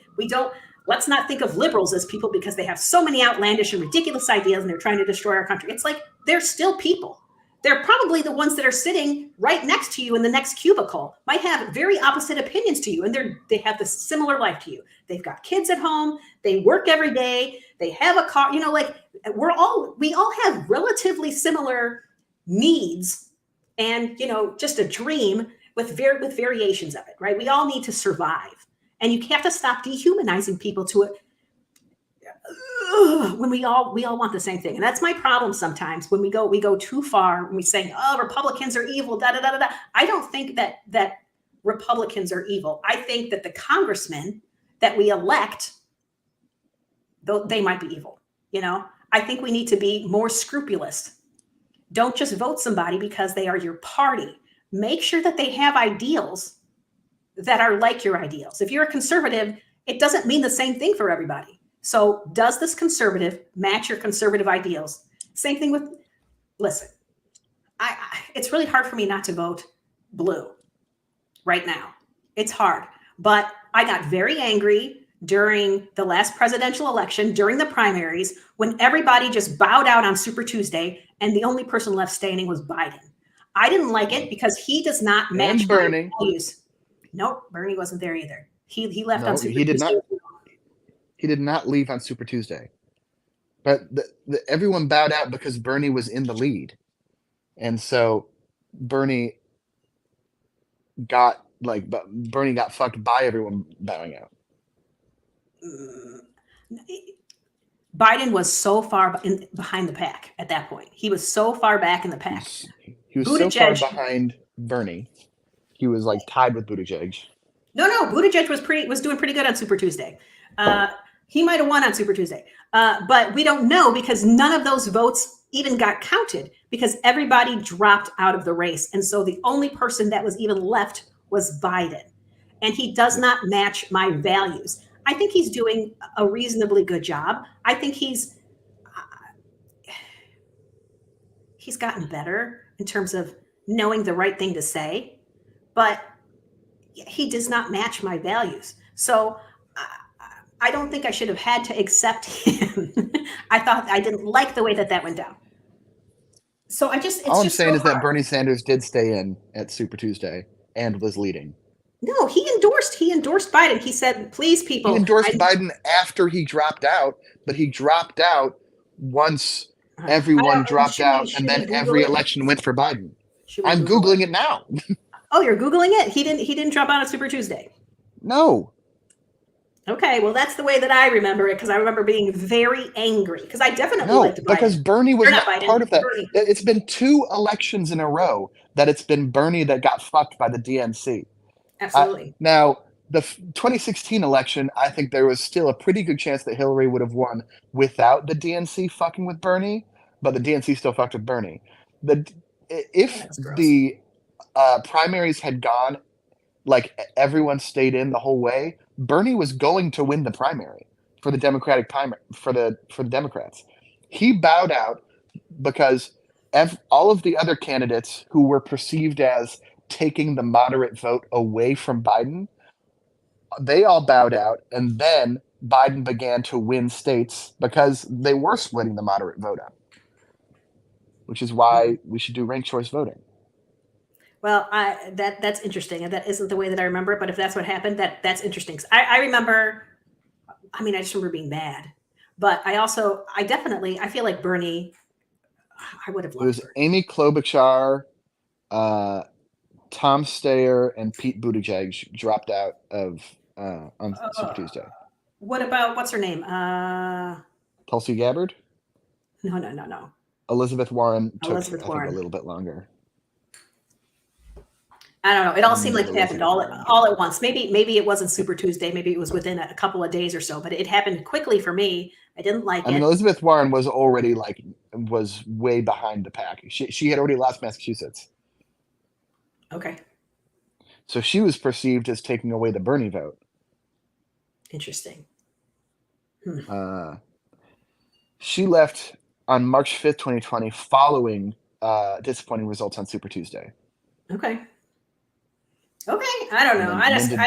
Let's not think of liberals as people because they have so many outlandish and ridiculous ideas and they're trying to destroy our country. It's like they're still people. They're probably the ones that are sitting right next to you in the next cubicle, might have very opposite opinions to you, and they have this similar life to you. They've got kids at home, they work every day, they have a car, like we all have relatively similar needs, and just a dream with variations of it, right? We all need to survive. And you have to stop dehumanizing people to it when we all want the same thing. And that's my problem sometimes when we go too far, when we say, oh, Republicans are evil, da da da da. I don't think that Republicans are evil. I think that the congressmen that we elect, though they might be evil. I think we need to be more scrupulous. Don't just vote somebody because they are your party. Make sure that they have ideals that are like your ideals. If you're a conservative, it doesn't mean the same thing for everybody. So does this conservative match your conservative ideals? Same thing with, listen, it's really hard for me not to vote blue right now. It's hard. But I got very angry during the last presidential election, during the primaries, when everybody just bowed out on Super Tuesday and the only person left standing was Biden. I didn't like it because he does not match And my Bernie. values. Nope, Bernie wasn't there either. He left on No, Super he did Tuesday. not. He did not leave on Super Tuesday. But everyone bowed out because Bernie was in the lead, and so Bernie Bernie got fucked by everyone bowing out. Biden was so far behind the pack at that point. He was so far back in the pack. He was so far Buttigieg, behind Bernie. He was like tied with Buttigieg. no, Buttigieg was doing pretty good on Super Tuesday. He might have won on Super Tuesday, but we don't know because none of those votes even got counted because everybody dropped out of the race, and so the only person that was even left was Biden, and he does not match my values. I think he's doing a reasonably good job. I think he's gotten better in terms of knowing the right thing to say, but he does not match my values. So I don't think I should have had to accept him. I didn't like the way that went down. So All I'm just saying so is that hard. Bernie Sanders did stay in at Super Tuesday and was leading. No, he endorsed Biden. He said, please, He people. endorsed Biden after he dropped out, but he dropped out once everyone dropped out, and Should we then Google every it? election went for Biden. Should we I'm Google it? Googling it now. Oh, you're Googling it? He didn't drop out on Super Tuesday. No. Okay, well, that's the way that I remember it because I remember being very angry because I definitely No, liked Biden. because Bernie was Or not not Biden, part of that. Bernie. It's been 2 elections in a row that it's been Bernie that got fucked by the DNC. Absolutely. Now, the 2016 election, I think there was still a pretty good chance that Hillary would have won without the DNC fucking with Bernie, but the DNC still fucked with Bernie. If That's gross. the primaries had gone like everyone stayed in the whole way, Bernie was going to win the primary for the Democratic primary for the Democrats. He bowed out because all of the other candidates who were perceived as taking the moderate vote away from Biden, they all bowed out, and then Biden began to win states because they were splitting the moderate vote up. which is Mhm. why we should do ranked choice voting. Well, that's interesting, and that isn't the way that I remember it. But if that's what happened, that's interesting. 'Cause I remember. I mean, I just remember being mad, but I definitely, I feel like Bernie. I would have It loved was Bernie. Amy Klobuchar, uh, Tom Steyer, and Pete Buttigieg dropped out of on Super Uh, Tuesday. what about what's her name? Tulsi Gabbard, No, no, no, no. Elizabeth Warren took, Elizabeth I think, a Warren. little bit longer. I don't know. It all I'm seemed not like it happened Elizabeth all Warren all guy. at once. Maybe it wasn't Super Tuesday. Maybe it was within a couple of days or so. But it happened quickly for me. I didn't like I mean, it. Elizabeth Warren was already like was way behind the pack. She had already lost Massachusetts, Okay, so she was perceived as taking away the Bernie vote. interesting. Hmm. Uh, she left on March 5th, 2020, following disappointing results on Super Tuesday. Okay. Okay, I don't And know. then did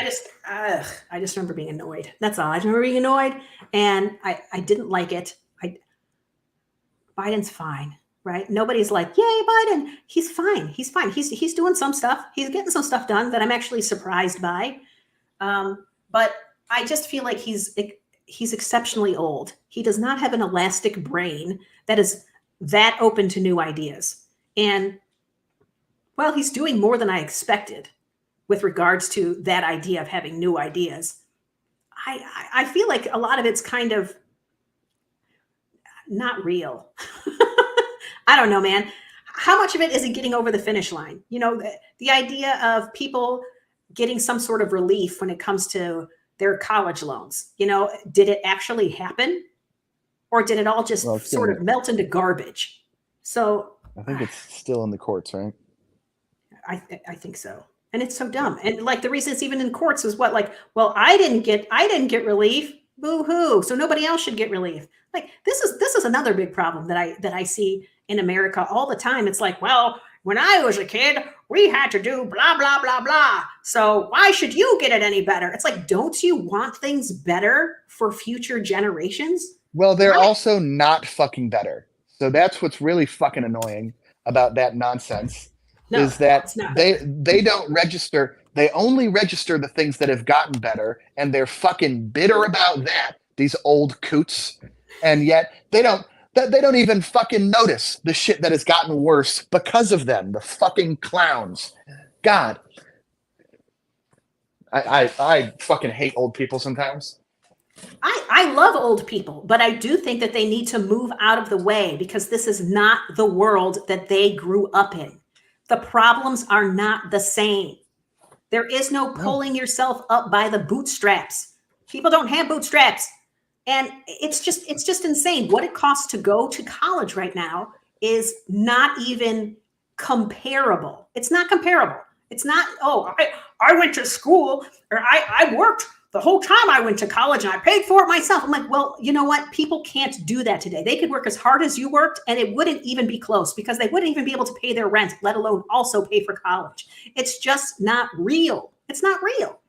I just remember being annoyed. That's all. I remember being annoyed, and I didn't like it. I Biden's fine, right? Nobody's like, "Yay, Biden!" He's fine. He's fine. He's doing some stuff. He's getting some stuff done that I'm actually surprised by. But I just feel like he's exceptionally old. He does not have an elastic brain that is that open to new ideas. And well, he's doing more than I expected with regards to that idea of having new ideas. I feel like a lot of it's kind of not real. I don't know, man. How much of it is he getting over the finish line? The idea of people getting some sort of relief when it comes to their college loans. Did it actually happen? Or did it all well, just it's sort gonna. of melt into garbage? So I think it's still in the courts, right? I think so. And it's so dumb. And like the reason it's even in courts is what, like, well, I didn't get relief. Boo hoo. So nobody else should get relief. Like this is another big problem that I see in America all the time. It's like, well, when I was a kid, we had to do blah blah blah blah. So why should you get it any better? It's like, don't you want things better for future generations? Well, they're Why? also not fucking better. So that's what's really fucking annoying about that nonsense No, is that it's not better. they don't register. They only register the things that have gotten better, and they're fucking bitter about that. These old coots, and yet they don't even fucking notice the shit that has gotten worse because of them. The fucking clowns. God, I fucking hate old people sometimes. I love old people, but I do think that they need to move out of the way because this is not the world that they grew up in. The problems are not the same. There is no No, pulling yourself up by the bootstraps. People don't have bootstraps. And it's just insane. What it costs to go to college right now is not even comparable. It's not comparable. It's not, oh, I went to school or I worked the whole time I went to college and I paid for it myself. I'm like, well, you know what? People can't do that today. They could work as hard as you worked and it wouldn't even be close because they wouldn't even be able to pay their rent, let alone also pay for college. It's just not real. It's not real.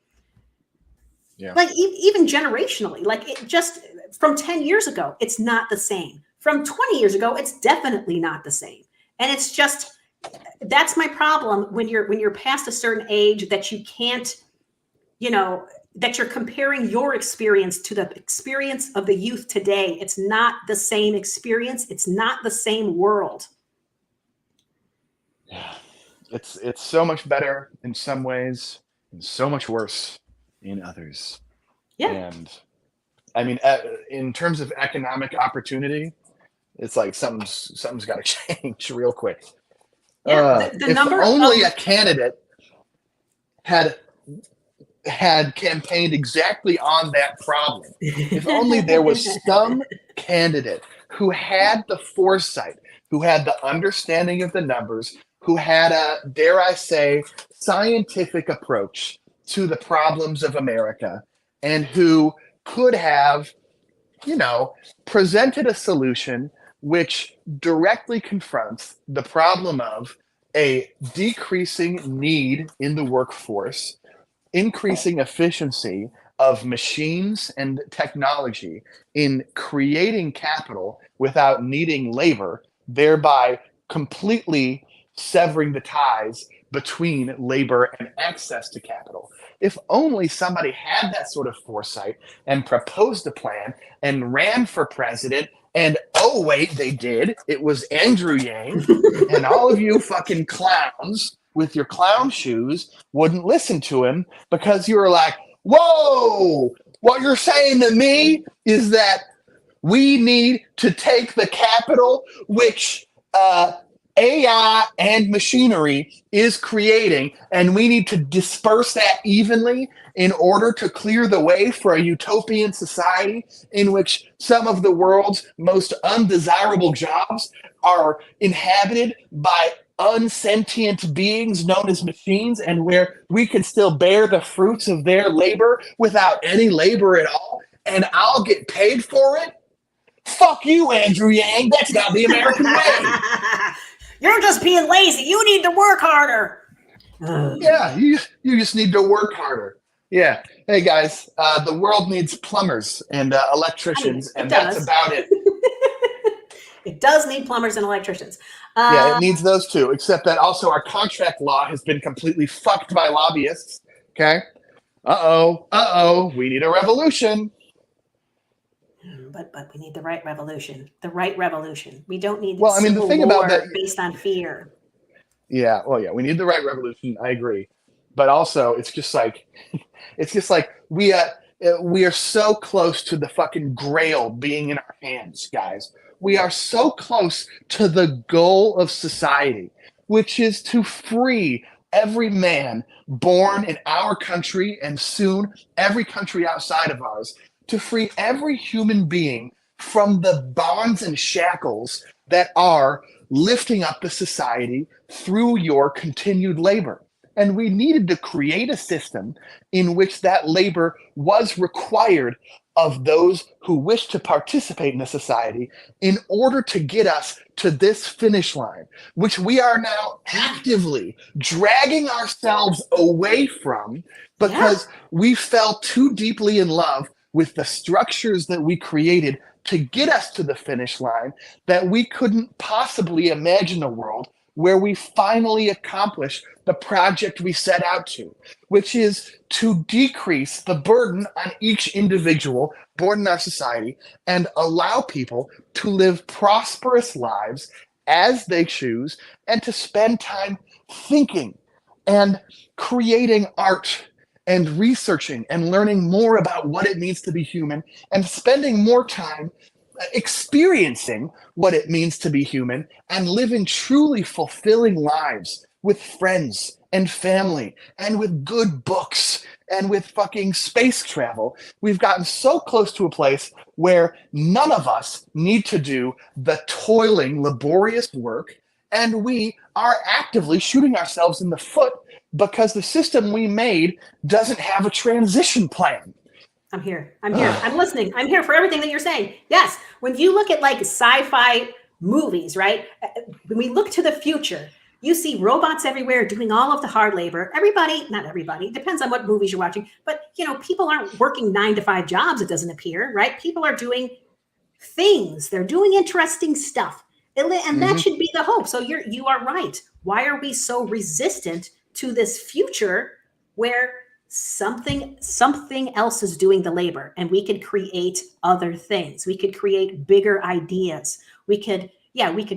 yeah. Like even generationally, like it just from 10 years ago, it's not the same. From 20 years ago, it's definitely not the same. And it's just that's my problem when you're past a certain age that you can't, that you're comparing your experience to the experience of the youth today. It's not the same experience. It's not the same world. Yeah. It's so much better in some ways and so much worse in others. Yeah. And I mean, in terms of economic opportunity, it's like something's got to change real quick. Yeah. The If number only of a candidate had campaigned exactly on that problem. If only there was some candidate who had the foresight, who had the understanding of the numbers, who had a, dare I say, scientific approach to the problems of America, and who could have, you know, presented a solution which directly confronts the problem of a decreasing need in the workforce, increasing efficiency of machines and technology in creating capital without needing labor, thereby completely severing the ties between labor and access to capital. If only somebody had that sort of foresight and proposed a plan and ran for president. And oh, wait, they did. It was Andrew Yang. And all of you fucking clowns with your clown shoes wouldn't listen to him because you were like, whoa, what you're saying to me is that we need to take the capital, which AI and machinery is creating, and we need to disperse that evenly in order to clear the way for a utopian society in which some of the world's most undesirable jobs are inhabited by unsentient beings known as machines, and where we can still bear the fruits of their labor without any labor at all, and I'll get paid for it. Fuck you, Andrew Yang. That's not the American way. You're just being lazy. You need to work harder. Yeah, you just need to work harder. Yeah. Hey, guys, the world needs plumbers and electricians, and that's about it. It does need plumbers and electricians. Yeah, it needs those two, except that also our contract law has been completely fucked by lobbyists. Okay? Uh-oh, we need a revolution. But we need the right revolution. The right revolution. We don't need the thing war about that based on fear. Yeah, well, yeah, we need the right revolution. I agree, but also it's just like we are so close to the fucking grail being in our hands, guys. We are so close to the goal of society, which is to free every man born in our country and soon every country outside of ours, to free every human being from the bonds and shackles that are lifting up the society through your continued labor. And we needed to create a system in which that labor was required of those who wish to participate in the society in order to get us to this finish line, which we are now actively dragging ourselves away from because we fell too deeply in love with the structures that we created to get us to the finish line, that we couldn't possibly imagine a world where we finally accomplish the project we set out to, which is to decrease the burden on each individual born in our society and allow people to live prosperous lives as they choose and to spend time thinking and creating art and researching and learning more about what it means to be human and spending more time experiencing what it means to be human and living truly fulfilling lives with friends and family and with good books and with fucking space travel. We've gotten so close to a place where none of us need to do the toiling, laborious work, and we are actively shooting ourselves in the foot because the system we made doesn't have a transition plan. I'm here. I'm listening. I'm here for everything that you're saying. Yes. When you look at like sci-fi movies, right? When we look to the future, you see robots everywhere doing all of the hard labor. Everybody, not everybody, depends on what movies you're watching, but people aren't working 9-to-5 jobs, it doesn't appear, right? People are doing things. They're doing interesting stuff. And that should be the hope. So you are right. Why are we so resistant to this future where something else is doing the labor and we could create other things? We could create bigger ideas. We could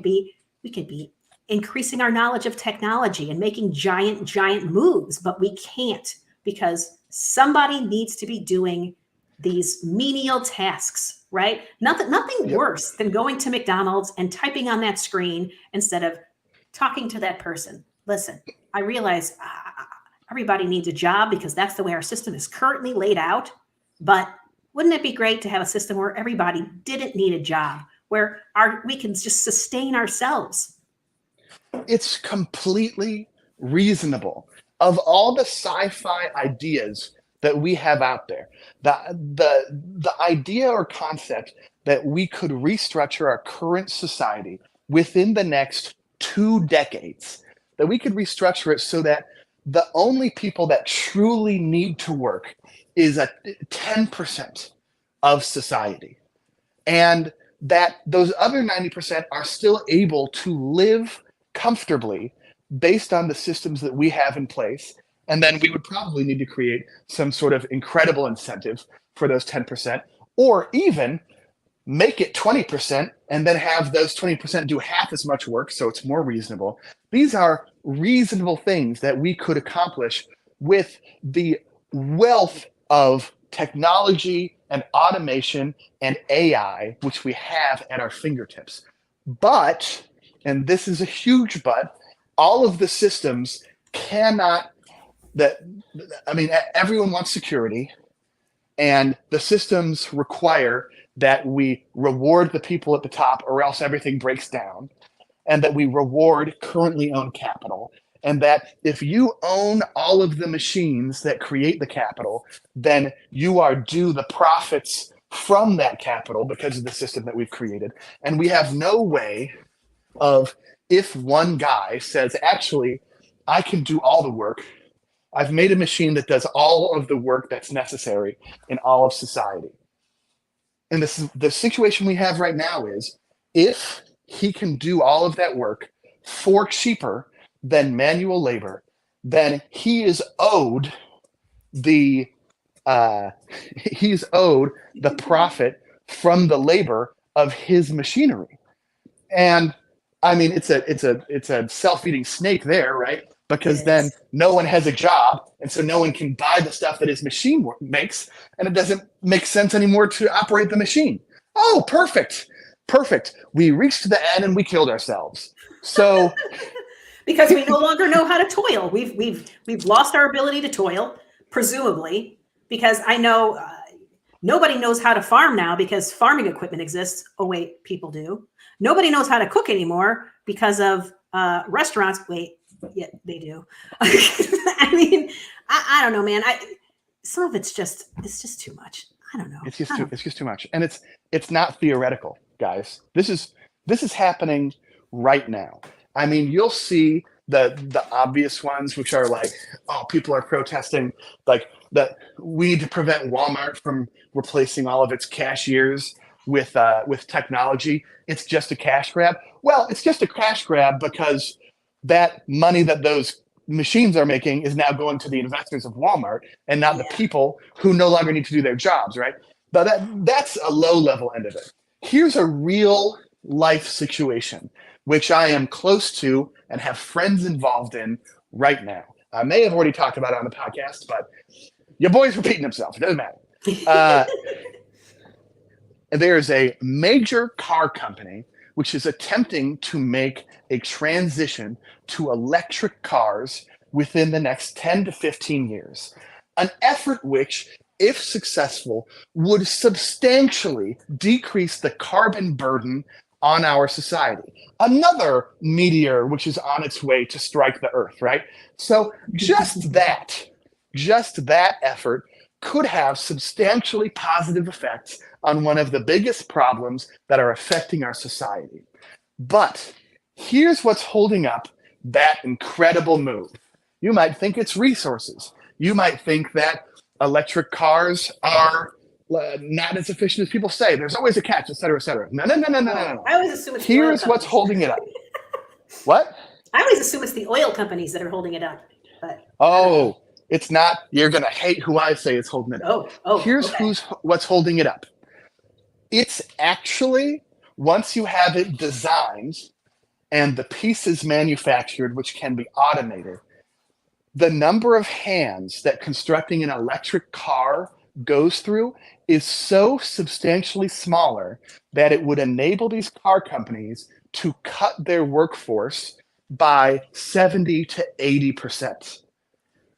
be increasing our knowledge of technology and making giant moves, but we can't because somebody needs to be doing these menial tasks, right? Nothing worse than going to McDonald's and typing on that screen instead of talking to that person. Listen, I realize everybody needs a job because that's the way our system is currently laid out. But wouldn't it be great to have a system where everybody didn't need a job, where we can just sustain ourselves? It's completely reasonable. Of all the sci-fi ideas that we have out there, the idea or concept that we could restructure our current society within the next 2 decades, that we could restructure it so that the only people that truly need to work is 10% of society, and that those other 90% are still able to live comfortably based on the systems that we have in place. And then we would probably need to create some sort of incredible incentive for those 10%, or even make it 20% and then have those 20% do half as much work so it's more reasonable. These are reasonable things that we could accomplish with the wealth of technology and automation and AI, which we have at our fingertips. But, and this is a huge but, all of the systems cannot, that, I mean, everyone wants security, and the systems require that we reward the people at the top or else everything breaks down, and that we reward currently owned capital. And that if you own all of the machines that create the capital, then you are due the profits from that capital because of the system that we've created. And we have no way of, if one guy says, actually, I can do all the work, I've made a machine that does all of the work that's necessary in all of society. And this is the situation we have right now is, if he can do all of that work for cheaper than manual labor, then he is owed the he's owed the profit from the labor of his machinery. And I mean, it's a self-eating snake there, right? Because It then is. no one has a job, and so no one can buy the stuff that his machine makes, and it doesn't make sense anymore to operate the machine. Oh, perfect, perfect. We reached the end and we killed ourselves. So Because we no longer know how to toil. We've lost our ability to toil, presumably, because I know nobody knows how to farm now because farming equipment exists. Oh wait, people do. Nobody knows how to cook anymore because of restaurants. Wait, yeah, they do. I mean, I don't know, man. Some of it's just too much. I don't know. it's just too much, and it's not theoretical, guys. This is happening right now. I mean, you'll see the obvious ones, which are like, oh, people are protesting like that we need to prevent Walmart from replacing all of its cashiers with technology. It's just a cash grab. Well, it's just a cash grab because that money that those machines are making is now going to the investors of Walmart and not the Yeah. people who no longer need to do their jobs, right? But that's a low level end of it. Here's a real life situation, which I am close to and have friends involved in right now. I may have already talked about it on the podcast, but your boy's repeating himself. It doesn't matter. Uh, there's a major car company which is attempting to make a transition to electric cars within the next 10 to 15 years. An effort which, if successful, would substantially decrease the carbon burden on our society. Another meteor which is on its way to strike the earth, right? So just that effort could have substantially positive effects on one of the biggest problems that are affecting our society. But here's what's holding up that incredible move. You might think it's resources. You might think that electric cars are not as efficient as people say. There's always a catch, et cetera, et cetera. No, no, no, no, no, no, Oh, no. I always assume it's the oil Here's what's companies. holding it up. What? I always assume it's the oil companies that are holding it up. But Oh, it's not. You're going to hate who I say is holding it up. Here's okay. what's holding it up. It's actually, once you have it designed and the pieces manufactured, which can be automated, the number of hands that constructing an electric car goes through is so substantially smaller that it would enable these car companies to cut their workforce by 70 to 80%.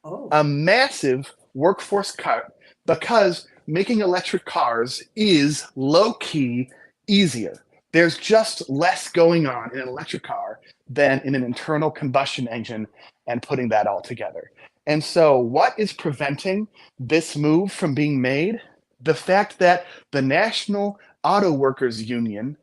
Oh, A massive workforce cut, because making electric cars is low key easier. There's just less going on in an electric car than in an internal combustion engine and putting that all together. And so, what is preventing this move from being made? The fact that the National Auto Workers Union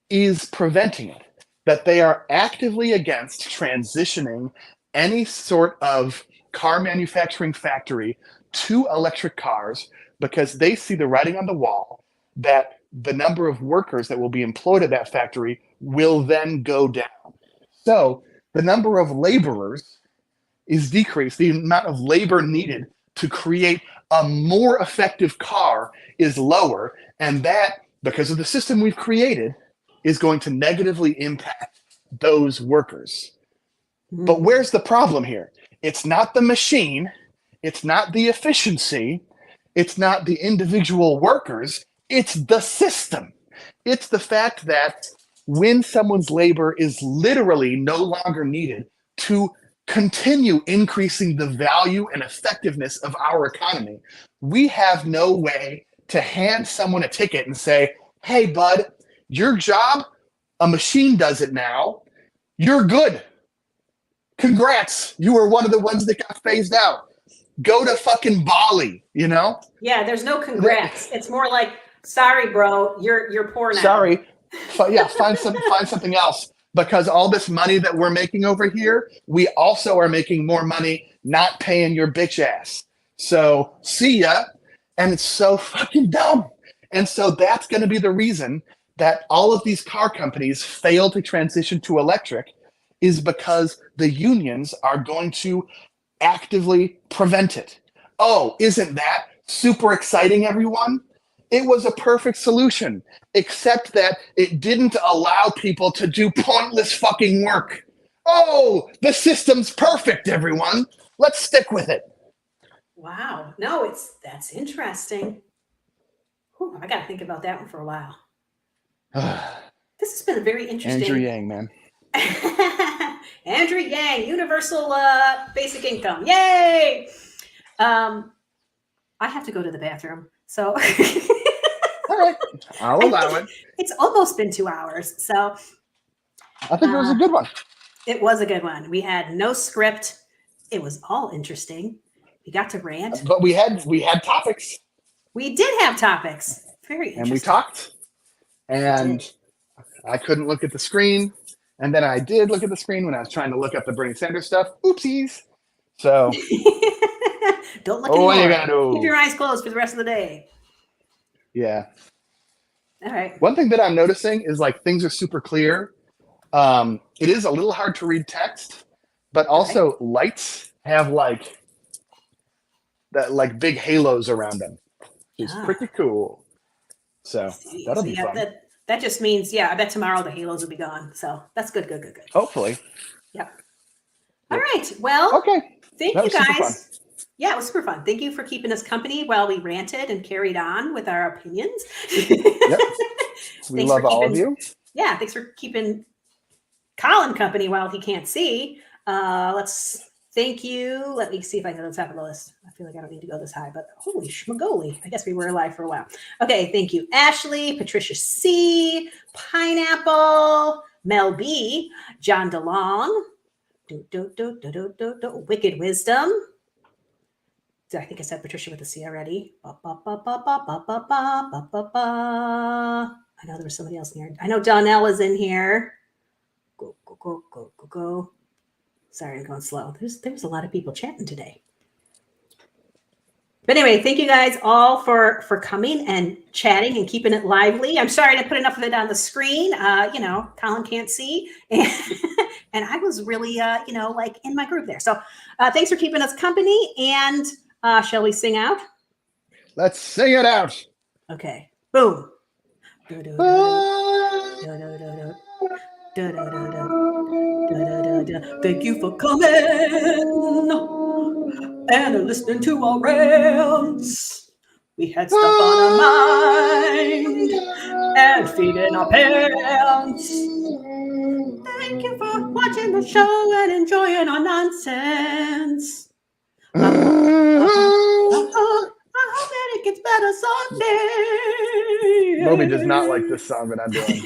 is preventing it, that they are actively against transitioning any sort of car manufacturing factory to electric cars because they see the writing on the wall that the number of workers that will be employed at that factory will then go down. So the number of laborers is decreased. The amount of labor needed to create a more effective car is lower. And that, because of the system we've created, is going to negatively impact those workers. But where's the problem here? It's not the machine, it's not the efficiency, it's not the individual workers, it's the system. It's the fact that when someone's labor is literally no longer needed to continue increasing the value and effectiveness of our economy, we have no way to hand someone a ticket and say, hey, bud, your job, a machine does it now. You're good. Congrats. You were one of the ones that got phased out. Go to fucking Bali, you know? Yeah, there's no congrats. It's more like, sorry, bro, you're poor now. Sorry. Yeah, find something else. Because all this money that we're making over here, we also are making more money not paying your bitch ass. So see ya. And it's so fucking dumb. And so that's going to be the reason that all of these car companies fail to transition to electric, is because the unions are going to actively prevent it. Oh, isn't that super exciting, everyone? It was a perfect solution, except that it didn't allow people to do pointless fucking work. Oh, the system's perfect, everyone. Let's stick with it. Wow. No, that's interesting. Whew, I got to think about that one for a while. This has been a very interesting. Andrew Yang, man. Andrew Yang, universal basic income. Yay! I have to go to the bathroom. So all right, I'll allow it. It's almost been 2 hours. So I think it was a good one. It was a good one. We had no script. It was all interesting. We got to rant. But we had topics. We did have topics. Very interesting. And we talked. And I couldn't look at the screen. And then I did look at the screen when I was trying to look up the Bernie Sanders stuff. Oopsies. So don't look anymore. What are you gonna do? Keep your eyes closed for the rest of the day. Yeah. All right. One thing that I'm noticing is like things are super clear. It is a little hard to read text, but also lights have like big halos around them. It's pretty cool. So that'll be fun. That just means, I bet tomorrow the halos will be gone. So that's good. Hopefully. Yep. All right. Well, okay. Thank you guys. Yeah, it was super fun. Thank you for keeping us company while we ranted and carried on with our opinions. Yep. We love all of you. Yeah, thanks for keeping Colin company while he can't see. Let's thank you. Let me see if I can go to the top of the list. I feel like I don't need to go this high, but holy schmagoli. I guess we were alive for a while. Okay, thank you. Ashley, Patricia C, Pineapple, Mel B, John DeLong, Wicked Wisdom. I think I said Patricia with a C already. I know there was somebody else in here. I know Donnell is in here. Go. Sorry, I'm going slow. There's a lot of people chatting today. But anyway, thank you guys all for coming and chatting and keeping it lively. I'm sorry I didn't put enough of it on the screen. Colin can't see. And I was really, like in my group there. So thanks for keeping us company. And shall we sing out? Let's sing it out. Okay. Boom. Thank you for coming and listening to our rants. We had stuff on our mind and feet in our pants. Thank you for watching the show and enjoying our nonsense. I hope that it gets better someday. Moby does not like this song that I'm doing.